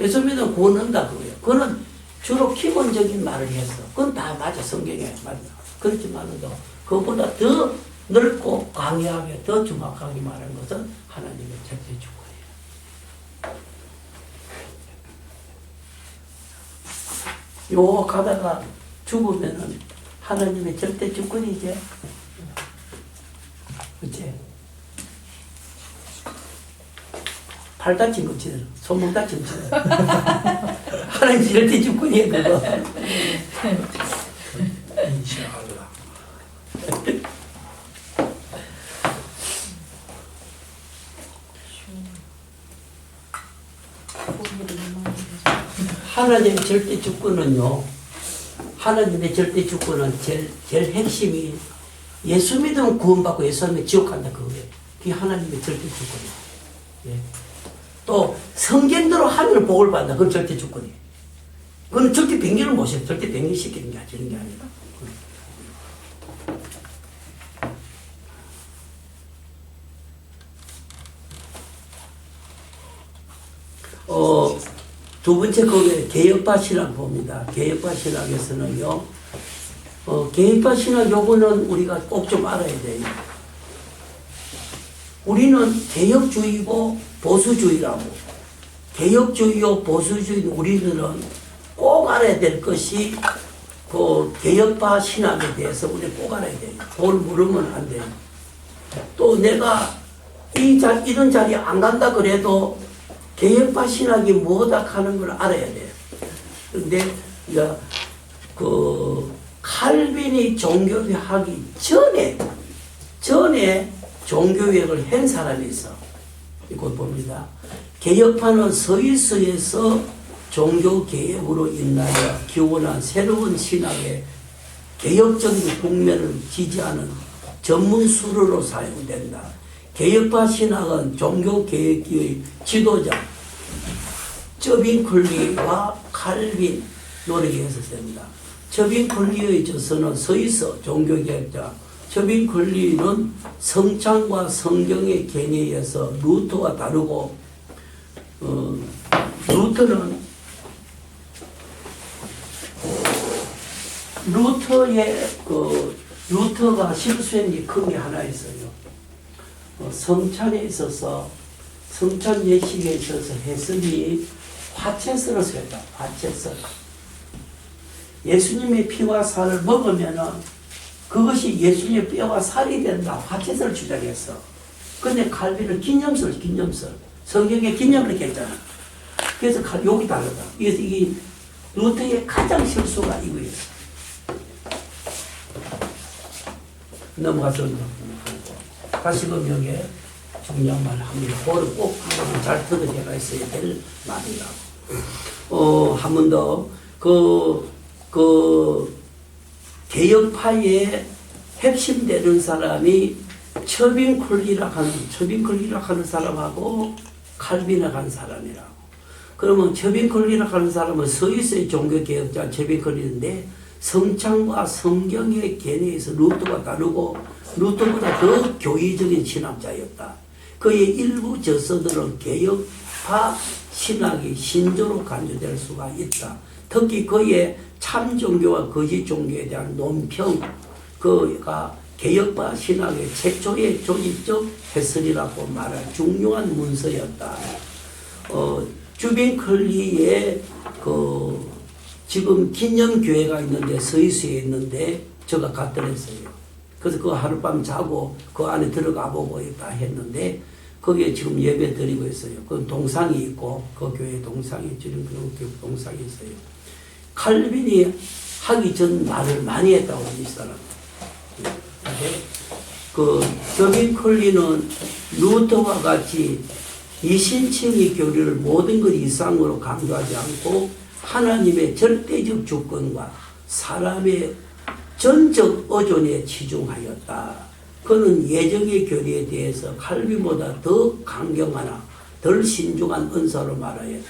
예수 믿으면 구원한다 그거예요. 그거는 주로 기본적인 말을 했어. 그건 다 맞아. 성경에 맞아. 그렇지만도 그것보다 더 넓고 강하게 더 정확하게 말하는 것은 하나님의 절대 주권이에요. 요 가다가 죽으면은 하나님의 절대 주권이지. 그치? 팔 다친 거지. 손목 다친 거지. 하나님 절대 주권이에요, 그거. 인샤알라. 하나님의 절대 주권은요, 하나님의 절대 주권은 제일 핵심이 예수 믿으면 구원받고 예수 믿으면 지옥 간다 그거예요. 그게 하나님의 절대 주권이에요. 예. 또 성경대로 하면 복을 받는다. 그건 절대 주권이에요. 그건 절대 변경을 못해요. 절대 변경시키는 게 아니라. 두 번째 거기에 개혁파 신학 봅니다. 개혁파 신학에서는요, 개혁파 신학 요거는 우리가 꼭 좀 알아야 돼요. 우리는 개혁주의고 보수주의라고. 개혁주의요 보수주의 우리들은 꼭 알아야 될 것이 그 개혁파 신학에 대해서 우리 꼭 알아야 돼요. 그걸 모르면 안 돼요. 또 내가 이런 자리에 안 간다 그래도 개혁파 신학이 뭐다 하는 걸 알아야 돼요. 근데 그 칼빈이 종교개혁하기 전에 종교개혁을 한 사람이 있어. 이거 봅니다. 개혁파는 스위스에서 종교개혁으로 인하여 기원한 새로운 신학의 개혁적인 국면을 지지하는 전문 수로로 사용된다. 개혁파 신학은 종교개혁의 지도자 쩌빙클리와 칼빈 노력에 있었습니다. 쩌빙클리의 저서는 서있어 종교개혁자 쩌빙클리는 성찬과 성경의 개념에서 루터와 다르고 루터가 실수한 게 큰 게 하나 있어요. 성찬에 있어서 성찬 예식에 있어서 해석이 화채설을 쓰였다. 화채설. 예수님의 피와 살을 먹으면은 그것이 예수님의 뼈와 살이 된다. 화채설을 주장했어. 근데 칼빈은 기념설. 성경에 기념을 이렇게 했잖아. 그래서 여기 다르다. 그래서 이게 루터의 가장 실수가 이거였어. 넘어가서 다시금 여기에 중요한 말을 합니다. 그거를 꼭 잘 들어야 있어야 될 말이라고. 한 번 더, 개혁파의 핵심되는 사람이 처빙클리라 하는 사람하고 칼빈이라 하는 사람이라고. 그러면 처빙클리라 하는 사람은 스위스의 종교개혁자 처빙클리인데 성찬과 성경의 개념에서 루터가 다르고 루터보다 더 교의적인 신학자였다. 그의 일부 저서들은 개혁파 신학이 신조로 간주될 수가 있다. 특히 그의 참종교와 거짓종교에 대한 논평, 그가 개혁파 신학의 최초의 조직적 해설이라고 말할 중요한 문서였다. 쭈빙클리의 지금 기념교회가 있는데 스위스에 있는데 제가 갔다 왔어요. 그래서 그 하룻밤 자고 그 안에 들어가 보고 있다 했는데 거기에 지금 예배 드리고 있어요. 그 동상이 있고 그 교회 동상이 지금 그 동상이 있어요. 칼빈이 하기 전 말을 많이 했다고 이 사람. 쩌빙클리는 루터와 같이 이신칭의 교리를 모든 것 이상으로 강조하지 않고 하나님의 절대적 주권과 사람의 전적 의존에 치중하였다. 그는 예정의 교리에 대해서 칼빈보다 더 강경하나 덜 신중한 은사로 말하였다.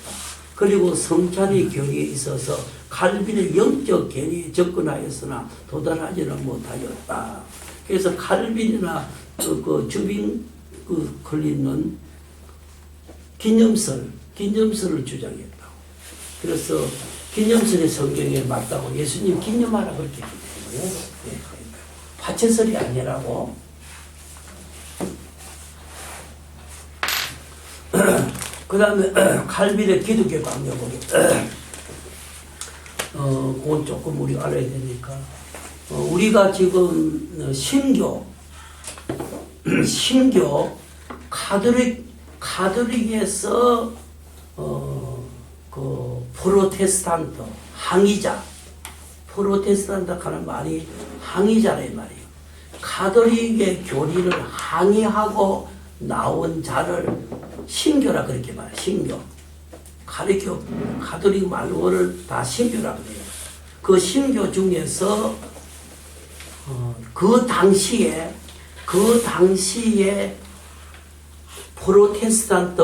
그리고 성찬의 교리에 있어서 칼빈의 영적 개념에 접근하였으나 도달하지는 못하였다. 그래서 칼빈이나 쭈빙클리는 기념설을 주장했다. 그래서 기념설이 성경에 맞다고 예수님 기념하라 그렇게 했기 때문에 화채설이 아니라고. 그 다음에 칼빈의 기독교 강요보기. 그건 조금 우리가 알아야 되니까. 우리가 지금 신교 카톨릭에서 프로테스탄트 프로테스탄트 하는 말이 항의자란 말이에요. 카톨릭의 교리를 항의하고 나온 자를 신교라 그렇게 말해요. 신교. 카톨릭 말로를 다 신교라 그래요. 그 신교 중에서 그 당시에 프로테스탄트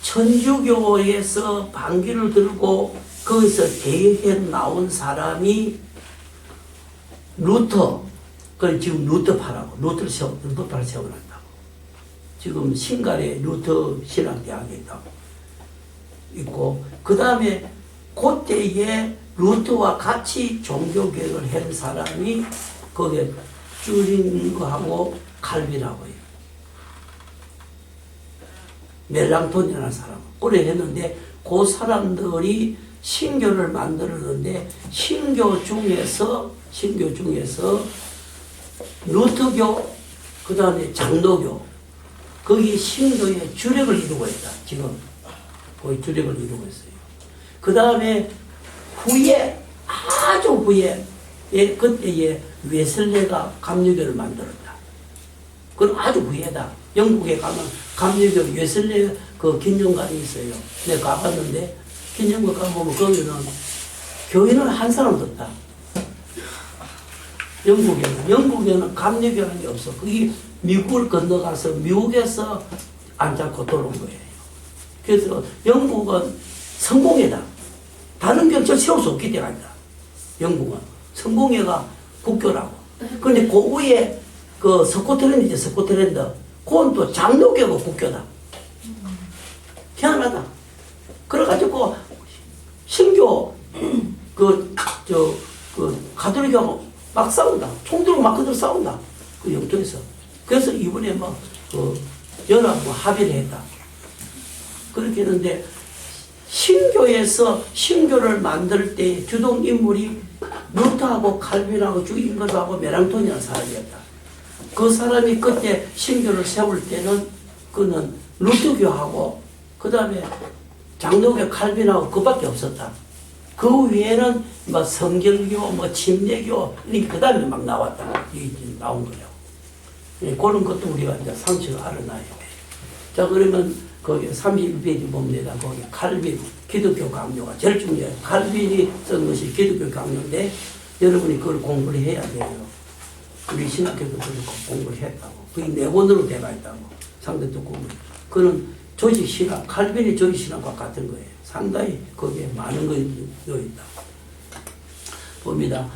천주교에서 반기를 들고 거기서 대해 나온 사람이 루터, 그걸 지금 루터파라고, 루터파를 세워놨다고. 지금 신갈에 루터 신학대학에 있고, 그 다음에 그때에 루터와 같이 종교개혁을 한 사람이 거기에 쭈링거하고 칼빈하고요. 멜랑톤이라는 사람. 그래 했는데 그 사람들이 신교를 만들었는데 신교 중에서 루터교, 그 다음에 장로교, 거기 신교의 주력을 이루고 있다. 지금 거의 주력을 이루고 있어요. 그 다음에 후에, 아주 후에, 그때에 웨슬레가 감리교를 만들었다. 그건 아주 후에다. 영국에 가면 감리교 웨슬레 그 긴정관이 있어요. 내가 가봤는데 긴정관 가보면 거기는 교인은 한 사람도 없다. 영국에는 감리교라는 게 없어. 그게 미국을 건너가서 미국에서 안 잡고 돌아온 거예요. 그래서 영국은 성공회다. 다른 교는 저 세울 수 없기 때문이다. 영국은 성공회가 국교라고. 그런데 그 위에 그 스코틀랜드지, 스코틀랜드. 그건 또 장로교가 국교다. 희한하다. 그래가지고 신교 가톨릭하고 막 싸운다. 총 들고 막 그들 싸운다. 그 영토에서. 그래서 이번에 연합 합의를 했다. 그렇게 했는데 신교에서 신교를 만들 때 주동 인물이 루터하고 칼빈하고 주인거하고 메랑톤이라는 사람이었다. 그 사람이 그때 신교를 세울 때는 그는 루터교하고 그 다음에 장로교 칼빈하고 그밖에 없었다. 그 외에는 성결교, 침례교 이렇게 그 다음에 막 나왔다. 이게 나온 거예요. 그런 것도 우리가 이제 상식을 알아놔야 돼. 자, 그러면 거기 31페이지 봅니다. 거기 칼빈, 기독교 강요가 제일 중요해요. 칼빈이 쓴 것이 기독교 강요인데 여러분이 그걸 공부를 해야 돼요. 우리 신학교도 그걸 공부를 했다고. 그게 네 권으로 되어 있다고. 상대도 공부. 그는 조직신학, 칼빈의 조직신학과 같은 거예요. 상당히 거기에 많은 것이 있다고. 봅니다.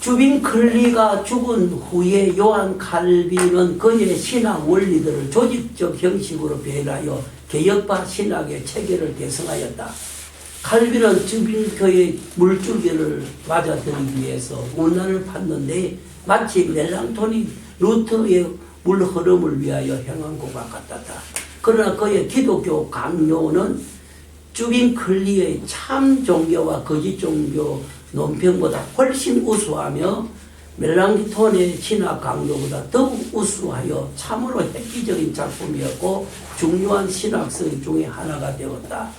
주빈 클리가 죽은 후에 요한 칼빈은 그의 신학 원리들을 조직적 형식으로 변하여 개혁파 신학의 체계를 대성하였다. 칼빈은 주빈교의 물줄기를 맞아들이기 위해서 문란을 팠는데 마치 멜랑톤이 루터의 물 흐름을 위하여 행한 것과 같았다. 그러나 그의 기독교 강요는 주빈 클리의 참 종교와 거짓 종교 논평보다 훨씬 우수하며 멜랑톤의 신학 강요보다 더욱 우수하여 참으로 획기적인 작품이었고 중요한 신학설 중에 하나가 되었다.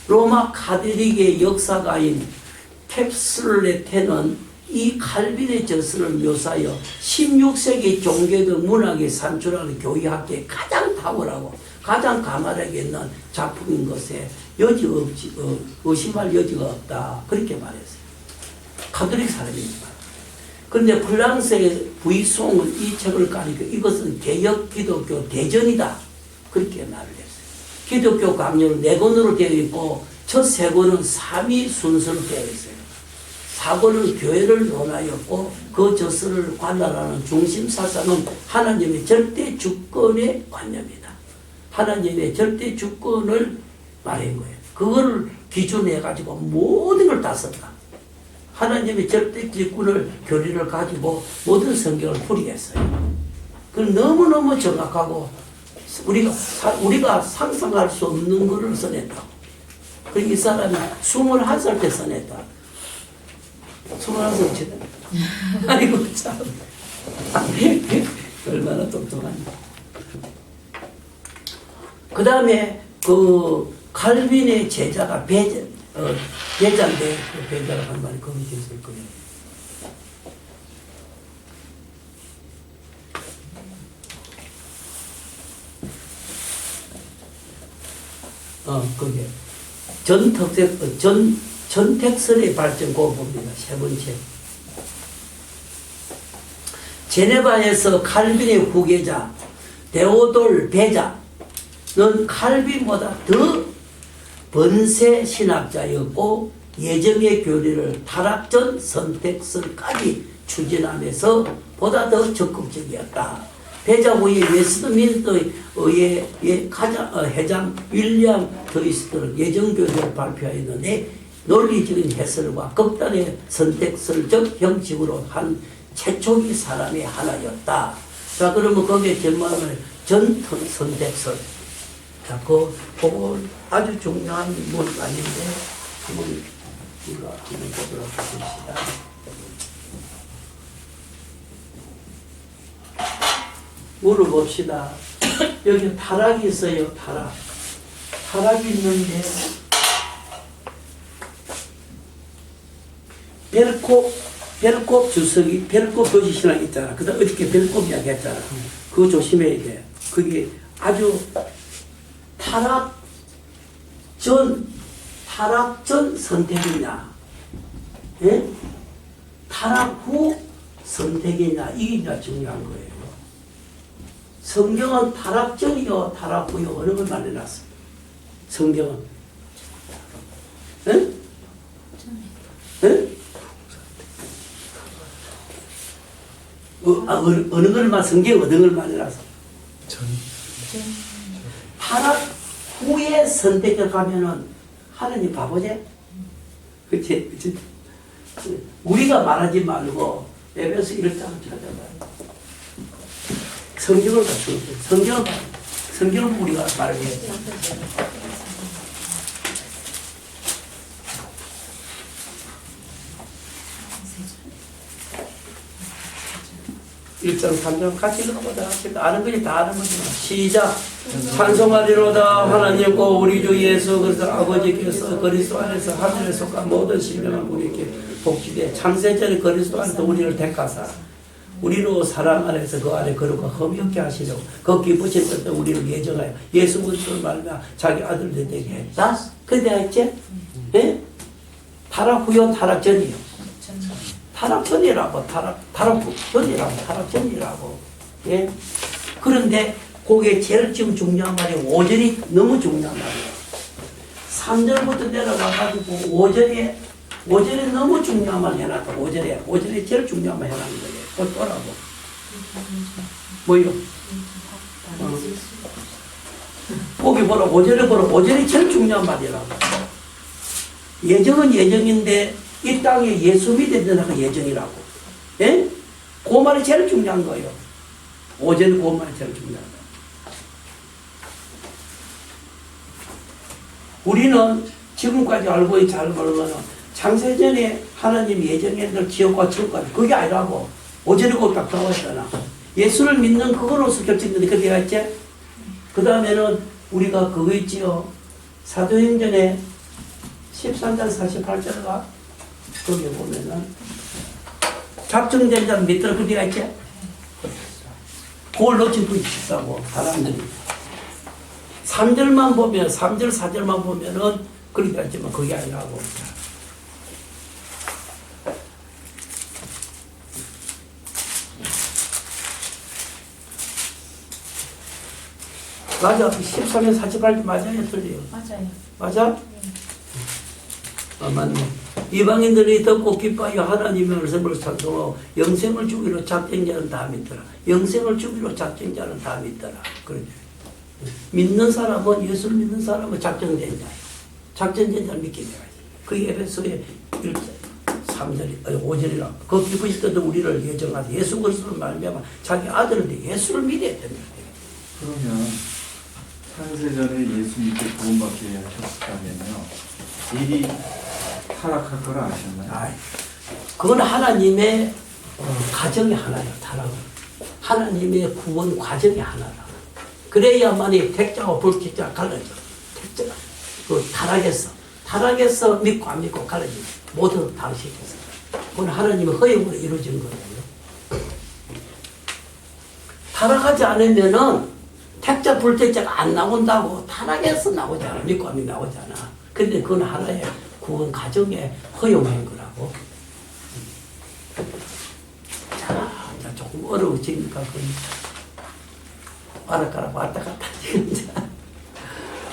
로마 카톨릭의 역사가인 캡슬레테는 이 칼빈의 저서를 묘사하여 16세기 종교적 문학에 산출하는 교의학계에 가장 탁월하고 가장 가말하게 있는 작품인 것에 의심할 여지가 없다. 그렇게 말했어요. 카톨릭 사람이니까. 그런데 프랑스의 부이송은 이 책을 까니까 이것은 개혁 기독교 대전이다. 그렇게 말을 했어요. 기독교 강요는 4권으로 되어 있고 첫 3권은 3위 순서로 되어 있어요. 4권은 교회를 논하였고 그 저서를 관람하는 중심 사상은 하나님의 절대 주권의 관념이다. 하나님의 절대 주권을 말한 거예요. 그거를 기준해 가지고 모든 걸 다 썼다. 하나님의 절대 주권을 교리를 가지고 모든 성경을 풀이했어요. 그건 너무너무 정확하고 우리가 상상할 수 없는 것을 써냈다고. 그리고 이 사람이 21살 때 써냈다. 21살 때. 아이고 참. 얼마나 똑똑하냐. 그 다음에 그 칼빈의 제자가 배자인데 그 배자가 한 말이 거기 있을 거예요. 그게 전택설의 발전 그거 봅니다. 세 번째. 제네바에서 칼빈의 후계자 데오돌 베자는 칼빈보다 더 번세 신학자였고 예정의 교리를 타락전 선택설까지 추진하면서 보다 더 적극적이었다. 베자 후에 웨스트민스터 의회 회장 윌리엄 트위스터는 예정교리를 발표하였는데 논리적인 해설과 극단의 선택설적 형식으로 한 최초기 사람의 하나였다. 자, 그러면 거기에 결말을 전통 선택설. 자, 그거 아주 중요한 문 아닌데, 한번 보도록 하겠습니다. 물어봅시다. 여기 타락이 있어요, 타락. 타락이 있는데, 벨콥 주석이 벨콥 도시신학 있잖아. 그 다음 어저께 벨콥 이야기 했잖아. 그거 조심해야 돼. 그게 아주 타락 전 선택이냐, 예? 타락 후 선택이냐, 이게 이제 중요한 거예요. 성경은 타락 전이요, 타락 후요, 어느 걸 말해놨습니다. 성경은. 예? 예? 어느 걸 말, 성경 어느 걸 말해놨어? 타락 후에 선택을 가면은 하느님 바보지? 그치? 우리가 말하지 말고 에베소 1장을 찾아봐요. 성경을 갖추는 거예요. 성경을 우리가 말해야 돼. 1장 3장 같이 읽어보자. 아는 거지 다 아는 거지. 시작. 찬송하리로다. 하나님과 우리 주 예수 그리스도 아버지께서 그리스도 안에서 하늘에 속한 모든 신령한 우리에게 복지되 창세전에 그리스도 안에서 우리를 택하사 우리로 사랑 안에서 그 안에 거룩과 흠이 없게 하시려고 그 기쁘신 뜻에 우리를 예정하여 예수 그리스도를 말며 자기 아들들 되게 했다. 근데 알지? 예? 타락 후요 타락 전이요. 타락 전이라고, 타락 전이라고. 예? 그런데, 그게 제일 지금 중요한 말이 5절이 너무 중요한 말이에요. 3절부터 내려가가지고 5절에 너무 중요한 말 해놨다. 5절에 제일 중요한 말 해놨는 거예요. 그걸 또라고. 뭐요? 거기 보라, 5절에 보라. 5절이 제일 중요한 말이라고. 예정은 예정인데, 이 땅에 예수 믿는 자가 예정이라고. 예? 그 말이 제일 중요한 거예요. 5절은 그 말이 제일 중요한 거예요. 우리는 지금까지 알고 잘 모르면 창세전에 하나님 예정했던 지옥과 천국까지 그게 아니라고. 5절에 꼭 딱 나와있잖아. 예수를 믿는 그거로서 결정되는데 그게 있지? 그 다음에는 우리가 그거 있지요. 사도행전에 13장 48절가 거기 보면은 작정된 자는 믿더라 그게 있지? 그걸 놓친 분이 있다고 사람들이 3절만 보면 3절 4절만 보면은 그렇게 했지만 그게 아니라고. 맞아. 13년 48절 맞아요? 틀려요? 맞아요. 맞아? 맞네. 이방인들이 듣고 기뻐하여 하나님의 말씀을 찬송하고 영생을 주기로 작정한 자는 다 믿더라. 영생을 주기로 작정한 자는 다 믿더라. 그러죠. 믿는 사람은, 예수를 믿는 사람은 작정된 자예요. 작정된 자를 믿게 돼야지. 그게 에베소의 1절, 3절, 5절이라. 그 기쁘실 때도 우리를 예정하서 예수 그리스도를 말미암아 자기 아들인데 예수를 믿어야 된다. 그러면 창세전에 예수 믿고 구원받게 하셨다면요, 일이 타락할 거라 아셨나요? 그건 하나님의 과정의 하나예요. 타락은 하나님의 구원 과정의 하나다. 그래야만이 택자와 불택자가 갈라져. 택자가 타락해서 믿고 안 믿고 갈라져. 모두 타락시켜서. 그건 하나님의 허용으로 이루어진 거예요. 타락하지 않으면은 택자 불택자가 안 나온다고. 타락해서 나오잖아. 믿고 안 믿고 나오잖아. 근데 그건 하나의 그건 가정에 허용한 거라고. 자, 조금 어려워지니까 그 알아가라고 왔다 갔다 지금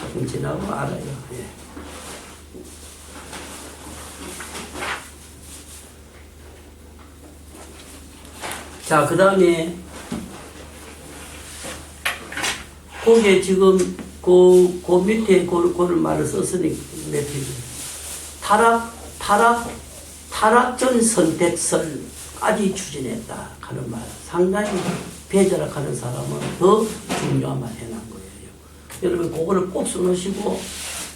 조금 지나고 알아요. 예. 자, 그 다음에 거기에 지금 그 밑에 그를 말을 썼으니 밑에 타락전 선택설까지 추진했다 하는 말. 상당히 배절하는 사람은 더 중요한 말 해놓은 거예요. 여러분 그거를 꼭 써놓으시고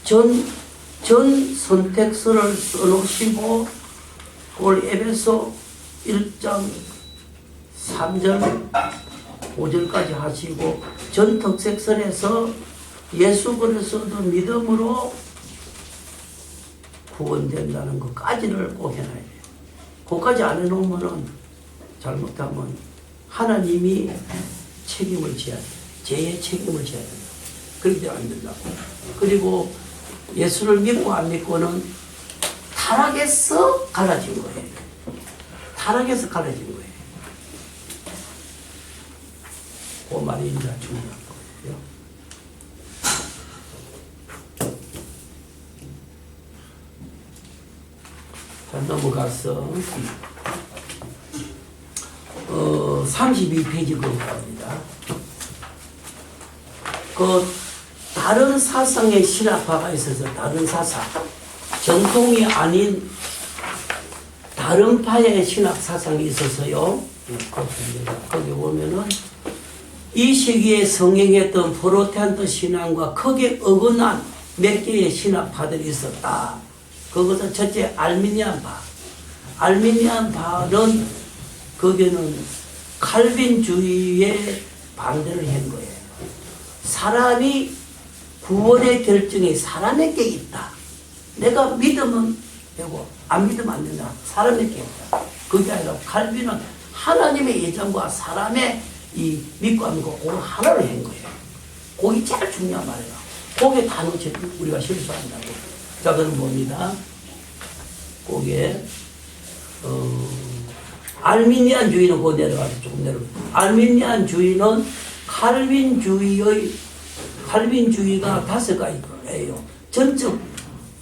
전 선택설을 써놓으시고 그걸 에베소 1장 3절 5절까지 하시고 전 특색설에서 예수 그리스도 믿음으로 구원된다는 것까지를 꼭 해놔야 돼요. 그것까지 안 해놓으면은 잘못하면 하나님이 책임을 져야 돼요. 죄의 책임을 져야 돼요. 그렇게 안 된다고. 그리고 예수를 믿고 안 믿고는 타락에서 갈라진 거예요. 타락에서 갈라진 거예요. 그 말이 이제 중요한 거예요. 자, 넘어가서 32페이지 겁니다. 그 다른 사상의 신학파가 있어서 다른 사상, 정통이 아닌 다른 파의 신학 사상이 있어서요. 거기 보면은 이 시기에 성행했던 프로테스탄트 신앙과 크게 어긋난 몇 개의 신학파들이 있었다. 그것은 첫째 알미니안파. 알미니안파는 거기는 칼빈주의에 반대를 한 거예요. 사람이 구원의 결정이 사람에게 있다. 내가 믿으면 되고 안 믿으면 안 된다. 사람에게 있다. 그게 아니라 칼빈은 하나님의 예정과 사람의 이 믿고 안 믿고 그걸 하나로 한 거예요. 그게 제일 중요한 말이에요. 그게 다 놓치 우리가 실수한다고. 자, 그럼 뭡니다. 그게 알미니안주의는 그 내려가서 조금 내려가. 알미니안주의는 칼빈주의가 5가지예요. 전적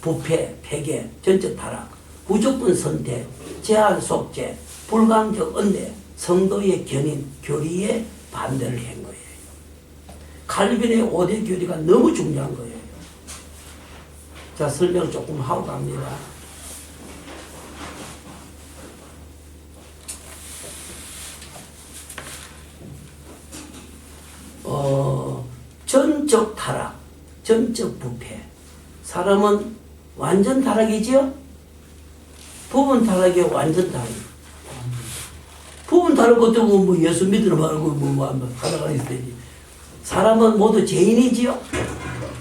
부패, 폐괴, 전적 타락, 무조건 선택, 제한 속죄, 불강적 은혜, 성도의 견인, 교리에 반대를 한 거예요. 칼빈의 5대 교리가 너무 중요한 거예요. 자, 설명 조금 하고 갑니다. 전적 타락, 전적 부패. 사람은 완전 타락이지요? 부분 타락이 완전 타락. 부분 타락 것도 뭐 예수 믿으러 말고 뭐 하다가 있을 때지. 사람은 모두 죄인이지요?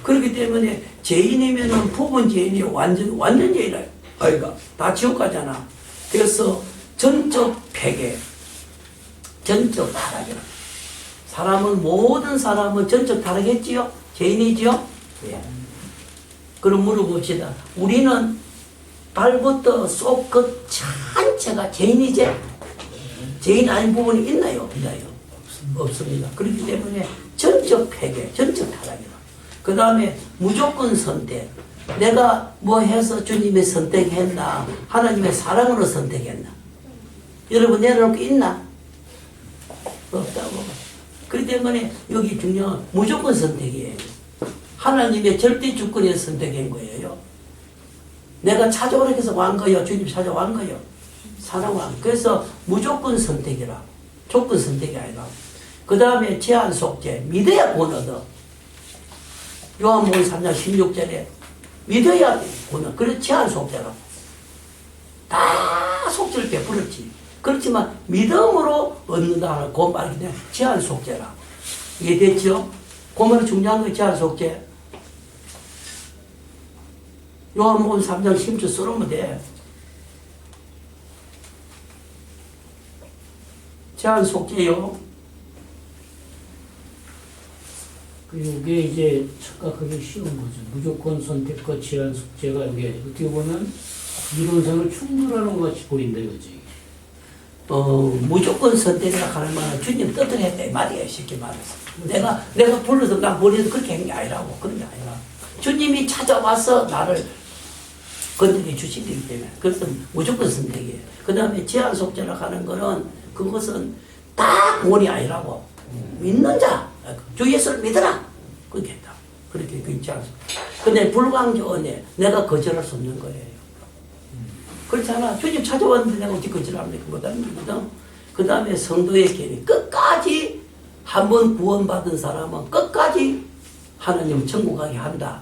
그렇기 때문에 죄인이면은 부분 죄인이 완전 죄인이야. 아이가 다 지옥 가잖아. 그래서 전적 폐괴, 전적 타락이라. 모든 사람은 전적 타락했지요? 죄인이지요? 예. 그럼 물어봅시다. 우리는 발부터 속 끝 전체가 죄인이지? 죄인 아닌 부분이 있나요? 없나요? 없습니다. 그렇기 때문에 전적 폐괴, 전적 타락이라. 그 다음에 무조건 선택. 내가 뭐 해서 주님의 선택했나? 하나님의 사랑으로 선택했나? 여러분 내려놓고 있나? 없다고. 그렇기 때문에 여기 중요한 무조건 선택이에요. 하나님의 절대 주권에서 선택한 거예요. 내가 찾아오라 해서 왔 거요. 주님 찾아왔 거요. 사랑왕. 그래서 무조건 선택이라. 조건 선택이 아니라. 그 다음에 제한 속죄. 믿어야 구원 얻어. 요한복음 3장 16절에 믿어야 구원 얻어. 그래서 제한 속죄라. 다 속죄를 베풀었지. 그렇지만 믿음으로 얻는다. 그 말이 그냥 제한 속죄라. 이해됐죠? 그 말이 중요한 거 제한 속죄. 요한복음 3장 16절 써놓으면 돼. 제한 속죄요. 이게 이제 착각하기 쉬운 거죠. 무조건 선택과 제한 숙제가 이게 어떻게 보면 이론상을 충돌하는 것 같이 보인다 이거지. 무조건 선택이라 하는 말은 주님 뜻을 했다 이 말이에요. 쉽게 말해서. 내가 불러서 난 머리에서 그렇게 한 게 아니라고. 그런 게 아니라. 주님이 찾아와서 나를 건드려 주신 거기 때문에. 그래서 무조건 선택이에요. 그 다음에 제한 속죄라 하는 거는 그것은 딱 원이 아니라고. 믿는 자, 주 예수를 믿어라. 그렇게 했다. 그렇게 그 제한 속죄. 근데 불광교원에 내가 거절할 수 없는 거예요. 그렇잖아. 주님 찾아왔는데 내가 어떻게 거절합니까? 그거 아닙니다. 그 다음에 성도의 견인. 끝까지 한 번 구원받은 사람은 끝까지 하나님 천국 가게 한다.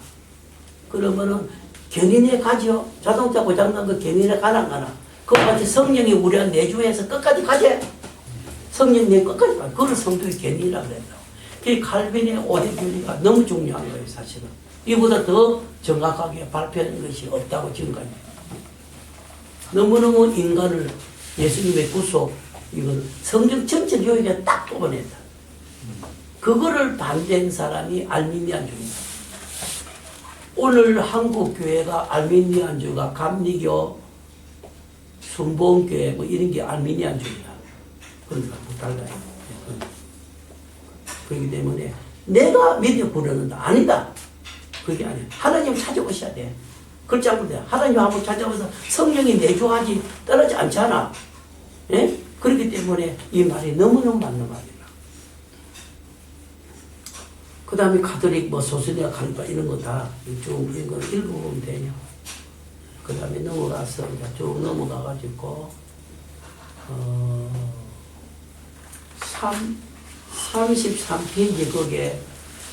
그러면은 견인에 가죠. 자동차 고장난 거 견인에 가나. 그와 같이 성령이 우리가 내주해서 끝까지 가지. 성령이 끝까지 가. 그걸 성도의 견인이라고 그랬다. 그 칼빈의 5대 교리가 너무 중요한 거예요, 사실은. 이보다 더 정확하게 발표하는 것이 없다고 지금까지. 너무너무 인간을 예수님의 구속, 이건 성경 전체 교육에 딱 뽑아냈다. 그거를 반대한 사람이 알미니안주의다. 오늘 한국 교회가 알미니안주의가 감리교, 순복음교회 뭐 이런 게 알미니안주의다. 그런 거랑 뭐 달라요. 그렇기 때문에 내가 믿어 부르는다. 아니다. 그게 아니야. 하나님 찾아오셔야 돼. 그렇지 않은데 하나님 한번 찾아와서 성령이 내주하지 떠나지 않잖아. 예? 그렇기 때문에 이 말이 너무너무 맞는 말이야. 그 다음에 가톨릭 뭐 소수니아 칼리파 이런 거 다 쭉 이거 읽어보면 되냐. 그 다음에 넘어가서 쭉 넘어가가지고 33페이지 거기에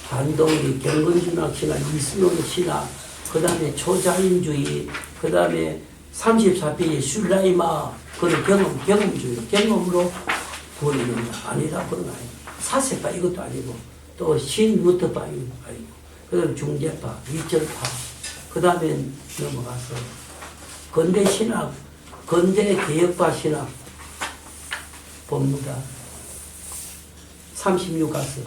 반동리, 경건신학 신학, 이슬람 신학, 그 다음에 초자연주의, 그 다음에 34페이지 슐라이마, 그런 경험주의, 경험으로 구원이 된다. 아니다, 그런 거 아니고. 사세파 이것도 아니고, 또 신루터파 이것도 아니고, 그 다음에 중재파, 위철파, 그 다음에 넘어가서 건대신학, 건대개혁파 신학 봅니다. 36 가서.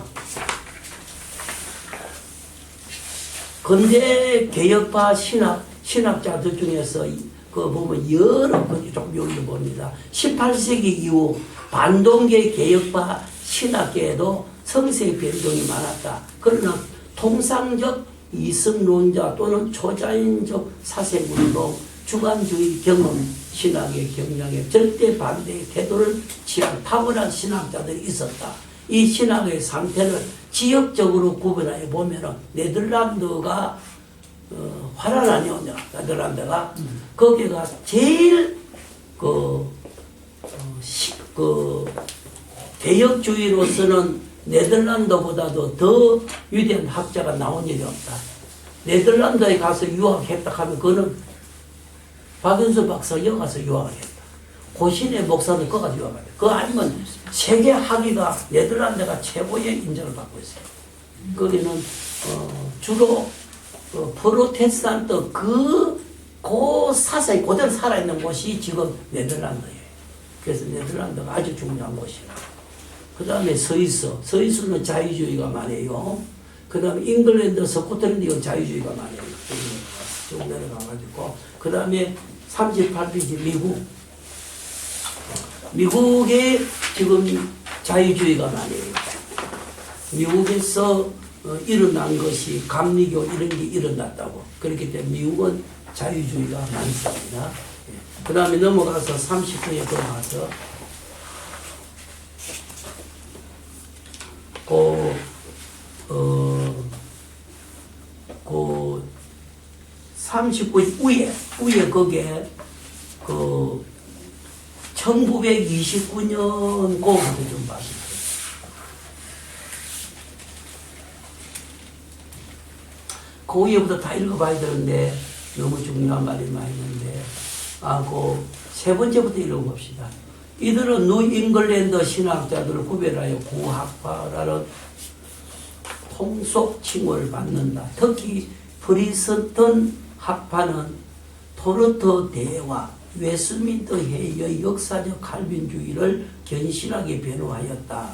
근대 개혁파 신학자들 중에서 그 보면 여러 가지 좀 여기 봅니다. 18세기 이후 반동계 개혁파 신학계에도 성세 변동이 많았다. 그러나 통상적 이성론자 또는 초자연적 사세문동 주관주의 경험 신학의 경향에 절대 반대의 태도를 취한 탁월한 신학자들이 있었다. 이 신학의 상태를 지역적으로 구분하여 보면은 네덜란드가 화라나뇨 네덜란드가 거기가 제일 개혁주의로서는 네덜란드보다도 더 위대한 학자가 나온 일이 없다. 네덜란드에 가서 유학했다 하면 그거는 박윤수 박사 여기 가서 유학을 했다. 고신의 목사는 거기 가서 유학을 했다. 그거 아니면 세계 학위가 네덜란드가 최고의 인정을 받고 있어요. 거기는 주로 프로테스탄트 그 사상이 그대로 살아있는 곳이 지금 네덜란드예요. 그래서 네덜란드가 아주 중요한 곳이라. 그 다음에 스위스는 자유주의가 많아요. 그 다음에 잉글랜드, 스코틀랜드 자유주의가 많아요. 쭉 내려가가지고. 그 다음에 38페이지 미국에 지금 자유주의가 많아요. 미국에서 일어난 것이 감리교 이런 게 일어났다고. 그렇기 때문에 미국은 자유주의가 많습니다. 그 다음에 넘어가서 39에 넘어가서 그 39 위에 거기에 1929년 그거부터 좀 봐주세요. 그 위에부터 다 읽어봐야 되는데 너무 중요한 말이 많이 있는데 그 세 번째부터 읽어봅시다. 이들은 뉴잉글랜드 신학자들을 구별하여 구학파라는 통속 칭호를 받는다. 특히 프리스턴 학파는 토르터 대와 웨스민터 회의의 역사적 칼빈주의를 견실하게 변호하였다.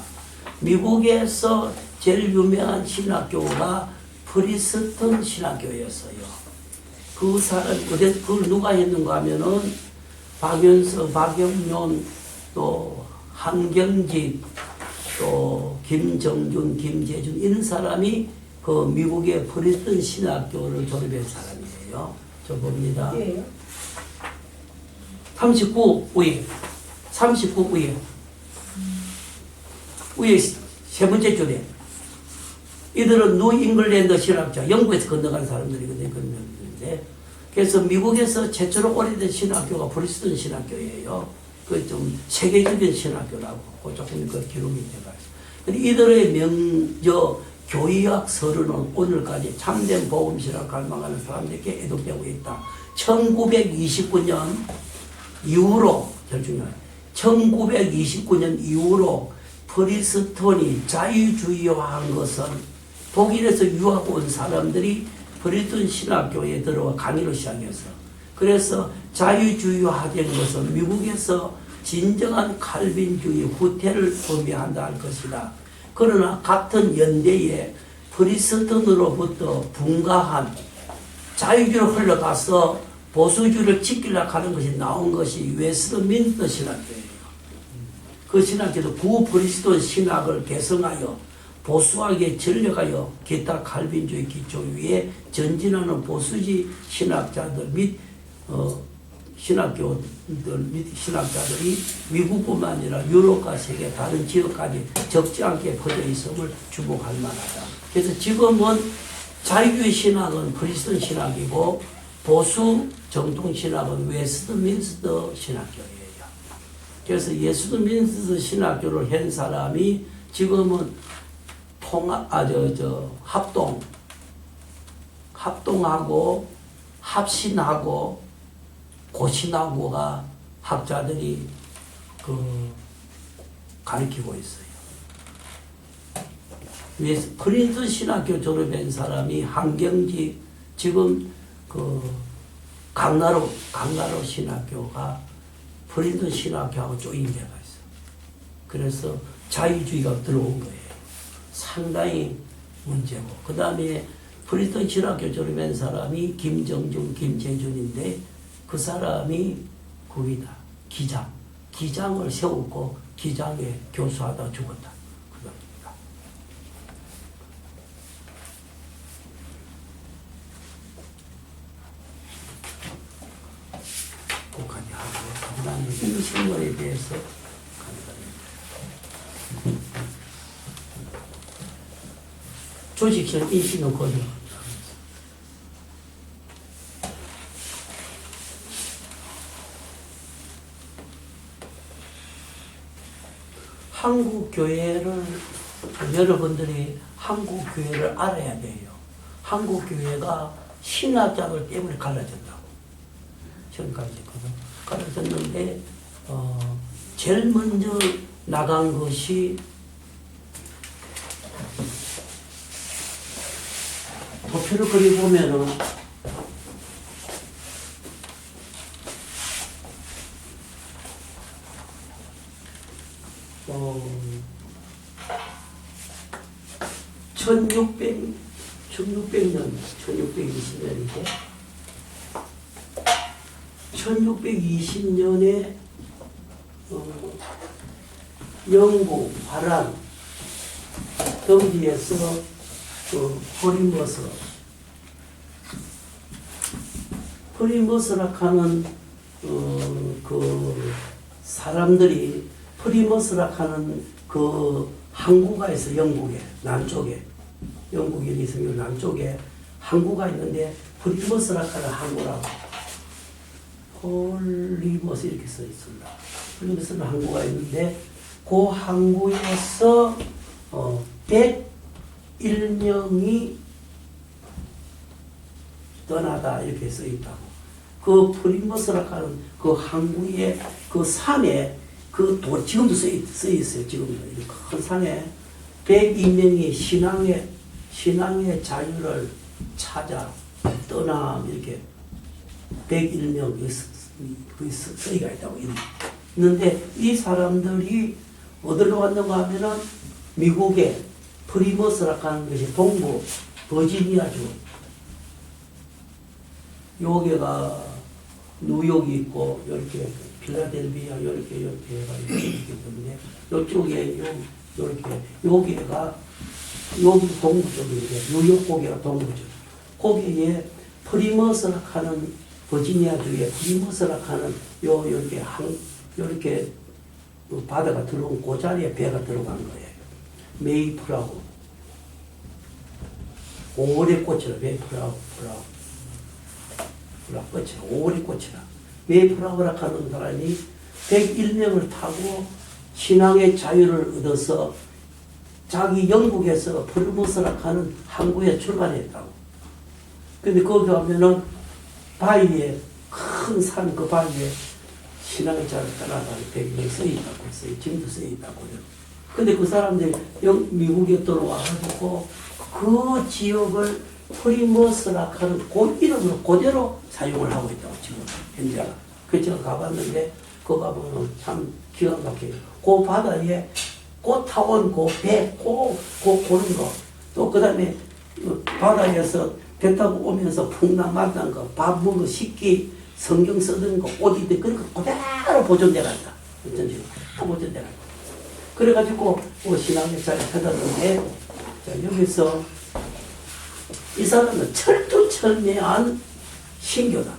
미국에서 제일 유명한 신학교가 프리스턴 신학교였어요. 그 사람, 그걸 누가 했는가 하면은 박연서, 박영론, 또 한경집, 또 김정준, 김재준 이런 사람이 그 미국의 프리스턴 신학교를 졸업한 사람이에요. 저 봅니다. 39위에 39위에 위에 세 번째 줄에 이들은 뉴 잉글랜드 신학자, 영국에서 건너간 사람들이거든요. 건너는데 그래서 미국에서 최초로 오래된 신학교가 프리스턴 신학교예요. 그 좀 세계적인 신학교라고 그 조금 그 기록이 돼가 있어요. 근데 이들의 명저 교의학 서류는 오늘까지 참된 복음신학 갈망하는 사람들에게 애독되고 있다. 1929년 이후로 제일 중요해요. 1929년 이후로 프리스턴이 자유주의화한 것은 독일에서 유학 온 사람들이 프리스턴 신학교에 들어와 강의를 시작했어. 그래서 자유주의화된 것은 미국에서 진정한 칼빈주의 후퇴를 의미한다 할 것이다. 그러나 같은 연대에 프리스턴으로부터 분가한 자유주의로 흘러가서 보수주의를 지키려고 하는 것이 나온 것이 웨스트민스터 신학교예요. 그 신학교도 구프리스턴 신학을 개성하여 보수학에 전력하여 기타 칼빈주의 기초 위에 전진하는 보수주의 신학자들 및 신학교들 및 신학자들이 미국뿐만 아니라 유럽과 세계 다른 지역까지 적지 않게 퍼져 있음을 주목할 만하다. 그래서 지금은 자유주의 신학은 프리스턴 신학이고 보수 정통 신학은 웨스트민스터 신학교예요. 그래서 웨스트민스터 신학교를 한 사람이 지금은 합동하고 합신하고 고신하고가 학자들이 가르치고 있어요. 프린스 신학교 졸업한 사람이 한경지 지금 강나로 신학교가 프린스 신학교하고 조인 데가 있어. 그래서 자유주의가 들어온 거예요. 상당히 문제고. 그 다음에 프린스 신학교 졸업한 사람이 김정준, 김재준인데 그 사람이 거기다 기장을 세웠고 기장에 교수하다 죽었다. 그겁니다. 거기까지 하고 그 다음에 이 신문에 대해서 조직성 인식은 거죠. 한국 교회를 여러분들이 한국 교회를 알아야 돼요. 한국 교회가 신학자들 때문에 갈라졌다고. 지금까지 갈라졌는데 제일 먼저 나간 것이 도표를 그려보면은 어, 1620년이죠. 1620년에 영국, 화란 등지에서 프리머스라 하는 그 사람들이 프리머스라 하는 그 항구가 있어. 영국에 남쪽에 영국이 있으면 남쪽에 항구가 있는데 프리머스라 하는 항구라고 폴리머스 이렇게 써 있습니다. 프리머스라는 항구가 있는데 그 항구에서 101명이 떠나다 이렇게 써 있다고. 그 프리머스라 하는 그 항구의 그 산에 지금도 써 있어요. 지금도 큰 산에 102명이 신앙의 자유를 찾아 떠나 이렇게 101명 써이가 있다고 있는데 이 사람들이 어디로 갔는가 하면은 미국의 프리머스라고 하는 것이 동부 버지니아주, 여기가 뉴욕이 있고 이렇게 필라델피아 이렇게 해가 있기 때문에 이쪽에 이렇게 여기가 여기 동부 쪽인데 뉴욕 고개가 동부 쪽. 거기에 프리머스라고 하는 버지니아주에 프리머스라고 하는 이렇게 바다가 들어온 그 자리에 배가 들어간 거예요. 메이플하고 오래 꽃이라 메이플하고 꽃이라 오래 꽃이라 메이플하고라 하는 사람이 101명을 타고 신앙의 자유를 얻어서 자기 영국에서 프리머스라 하는 항구에 출발했다고. 근데 거기 가면은 바위에 큰 산 그 바위에 신앙의 자유를 따라가는 100명이 써있다고 했어요. 지금도 써있다고 해요. 근데 그 사람들이 미국에 들어와가지고 그 지역을 프리머스라 하는 그 이름으로 그대로 사용을 하고 있다고 지금 현재가. 그 제가 가봤는데 그거 가보면 참 기가 막혀요. 그 바다에 그 타온 그 배, 그런 거. 또 그 다음에 바다에서 배 타고 오면서 풍랑 만난 거, 밥 먹어 식기, 성경 쓰던 거, 옷 입던 그런 거 그대로 보존돼 간다. 어쩐지 다 보존돼 간다. 그래가지고 신앙의 자리에 찾았는데 자, 여기서 이 사람은 철두철미한 신교다.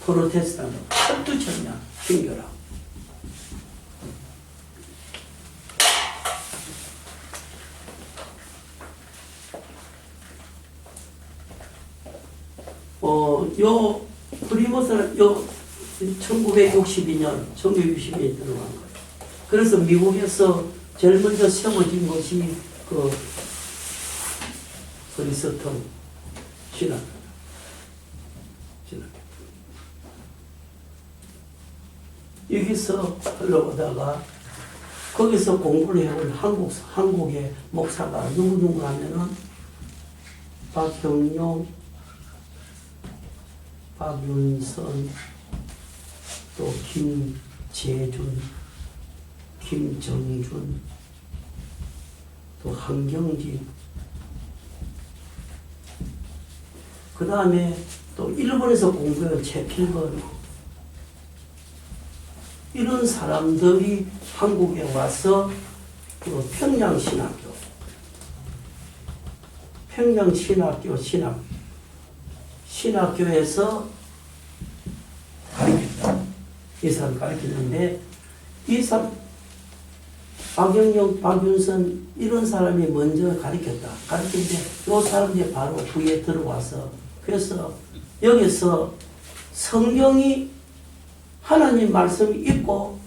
프로테스탄트 철두철미한 신교라. 요 프리머스는 요 1962년 들어간 거예요. 그래서 미국에서 제일 먼저 세워진 것이 그 프리스턴 신학교다. 여기서 흘러오다가 거기서 공부를 해온 한국의 목사가 누구 하면은 박형용, 박윤선, 또 김재준, 김정준, 또 한경진, 그 다음에 또 일본에서 공부한 최필건, 이런 사람들이 한국에 와서 그 신학교에서 가르쳤다. 이 사람 가르쳤는데, 이 사람, 박영영, 박윤선, 이런 사람이 먼저 가르쳤다. 가르쳤는데, 이 사람들이 바로 후에 들어와서, 그래서 여기서 성경이 하나님 말씀이 있고,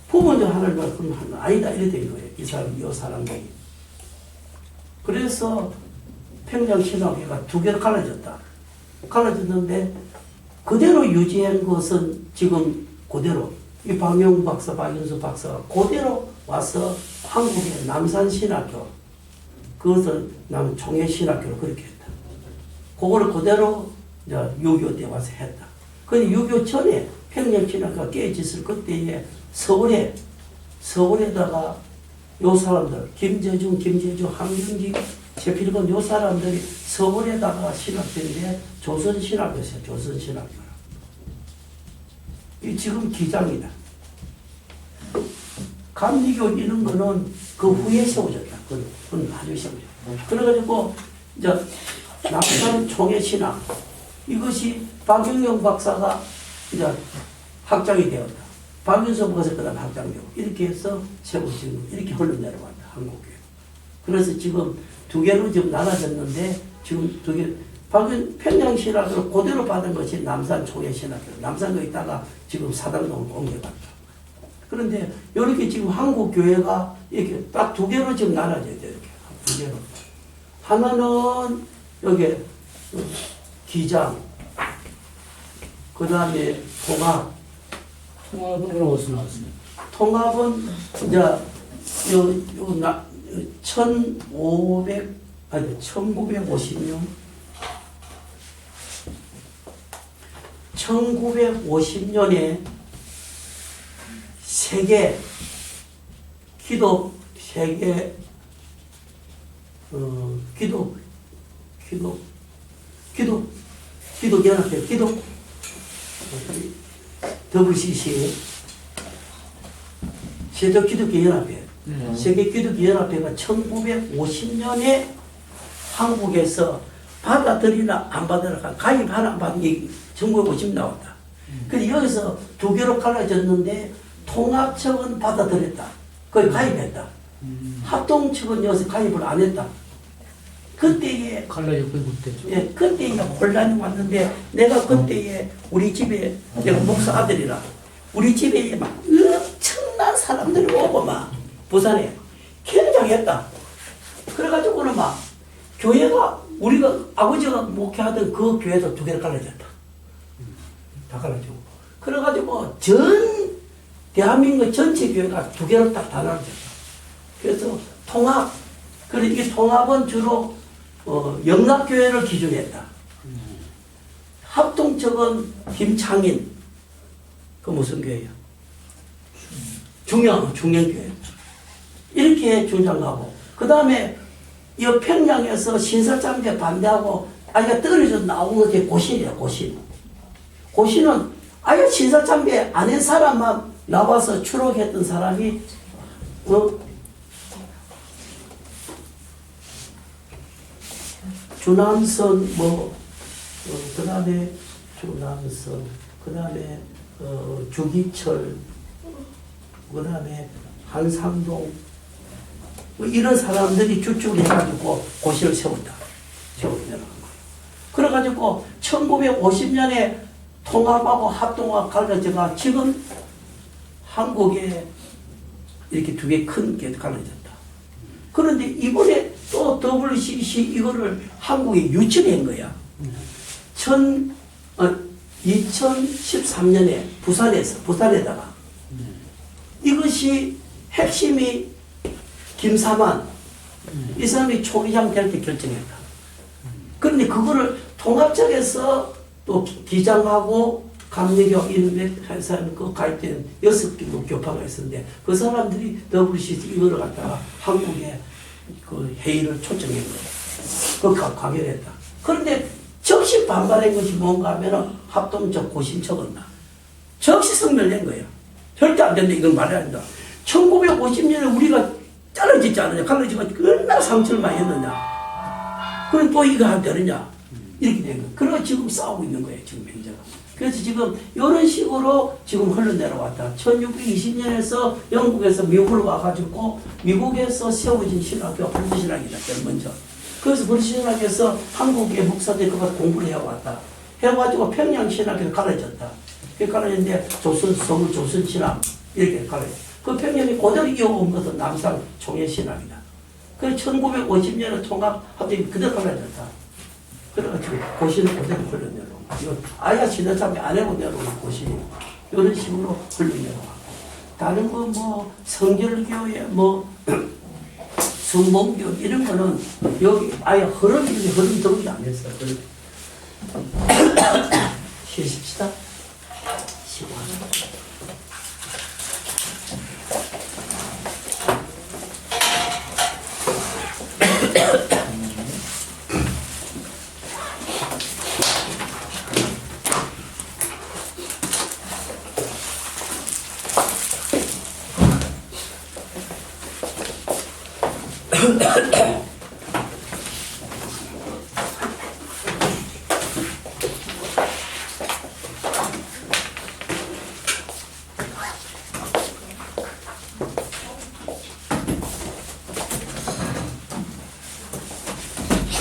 부모님 하나님 말씀이 아니다. 이래 된 거예요. 이 사람들이. 그래서 평양신학교가 두 개로 갈라졌다. 갈라졌는데 그대로 유지한 것은 지금 그대로 이 박명 박사, 박윤수 박사가 그대로 와서 한국의 남산신학교, 그것을 남총회신학교로 그렇게 했다. 그거를 그대로 이제 6.25 때 와서 했다. 근데 6.25 전에 평양신학교가 깨졌을 그때에 서울에다가 요 사람들, 김재중, 한경직, 최필건 요 사람들이 서울에다가 신학교인데 조선신학교였어요. 조선신학교. 이 지금 기장이다. 감리교 이런 거는 그 후에 세워졌다. 그건 아주 세워졌다. 그래가지고 이제 남산 총회신학, 이것이 박영영 박사가 이제 학장이 되었다. 박윤성 박사 그다음 학장되고 이렇게 해서 세워진 거, 이렇게 흘러내려왔다. 한국교회. 그래서 지금 두 개로 지금 나눠졌는데, 지금 두 개, 평양신학으로 그대로 받은 것이 남산 총회신학교. 남산에 있다가 지금 사당동으로 옮겨갔다. 그런데 이렇게 지금 한국교회가 이렇게 딱 두 개로 지금 나눠져야 돼. 이렇게. 두 개로. 하나는 여기 기장, 그 다음에 통합은 그럼 어디서 나왔어요? 통합은 이제 1950년에 세계 기독연합회, WCC, 세계기독교연합회. 세계기독교연합회가 1950년에 한국에서 받아들이나 안 받아들이나 가입하나 안 받는 게 1950 나왔다. 근데 여기서 두 개로 갈라졌는데 통합측은 받아들였다. 거의 가입했다. 합동측은 여기서 가입을 안 했다. 그때에 갈라졌고 못되죠. 예, 그때에 혼란이 왔는데 내가 그때에 우리 집에 내가 목사 아들이라 우리 집에 막 엄청난 사람들이 오고 막 부산에 굉장했다. 그래가지고는 막 교회가 우리가 아버지가 목회하던 그 교회도 두 개를 갈라졌다. 다 갈라지고. 그래가지고 전 대한민국 전체 교회가 두 개로 딱 다 나눠졌다. 그래서 통합. 그래 이 통합은 주로 영락교회를 기준으로 했다. 합동측은 김창인. 그 무슨 교회야? 중앙교회. 이렇게 주장하고 그 다음에 이 평양에서 신설장제 반대하고 아예 떨어져 나오는 게 고신이야. 고신은 아예 신설장제 안 한 사람만 나와서 추록했던 사람이 주남선 그 다음에 주남선 그 다음에 주기철 그 다음에 한상동 이런 사람들이 주축을 해가지고 고시를 세웠다. 그래가지고 1950년에 통합하고 합동하고 갈라져가 지금 한국에 이렇게 두 개 큰 게 갈라졌다. 그런데 이번에 또 WCC 이거를 한국에 유치한 거야. 2013년에 부산에다가 이것이 핵심이 김사만 이 사람이 초기장 될 때 결정했다. 그런데 그거를 통합적에서 또 기장하고 감리교 이런 회사는 그 가입된 6개 교파가 있었는데 그 사람들이 WCC 이거를 갖다가 한국에 그 회의를 초청한 거예요. 그 가결했다. 그런데 적시 반발한 것이 뭔가 하면은 합동적 고심척은 적시 성명을 낸 거예요. 절대 안 된다. 이건 말이 안 된다. 1950년에 우리가 잘라지지 않느냐. 갈라지면 얼마나 상처를 많이 했느냐. 그럼 또 이거 할 때느냐. 이렇게 된 거예요. 그래서 지금 싸우고 있는 거예요. 지금 현재가. 그래서 지금 이런 식으로 지금 흘러내려왔다. 1620년에서 영국에서 미국으로 와가지고 미국에서 세워진 신학교 불신학이다. 제일 먼저. 그래서 불신학에서 한국의 목사들이 그걸 공부를 해왔다. 해가지고 평양신학에서 갈라졌다. 그게 갈라졌는데 서울 조선신학 이렇게 갈라졌다. 그 평양이 그대로 이어온 것은 남산 총회신학이다. 그래서 1950년에 통합합동이 그대로 갈라졌다. 그래가지고 고시는 그대로 흘러내려온 거야. 이건 아예 신학참배 안 해고 내려온 고시. 이런 식으로 흘러내려와. 다른 거 뭐 성결교회 성봉교 이런 거는 여기 아예 흐름 정리 안 했어요. 쉬십시다. 쉬고 하자.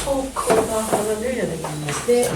초코가 하나 내려야 되겠는데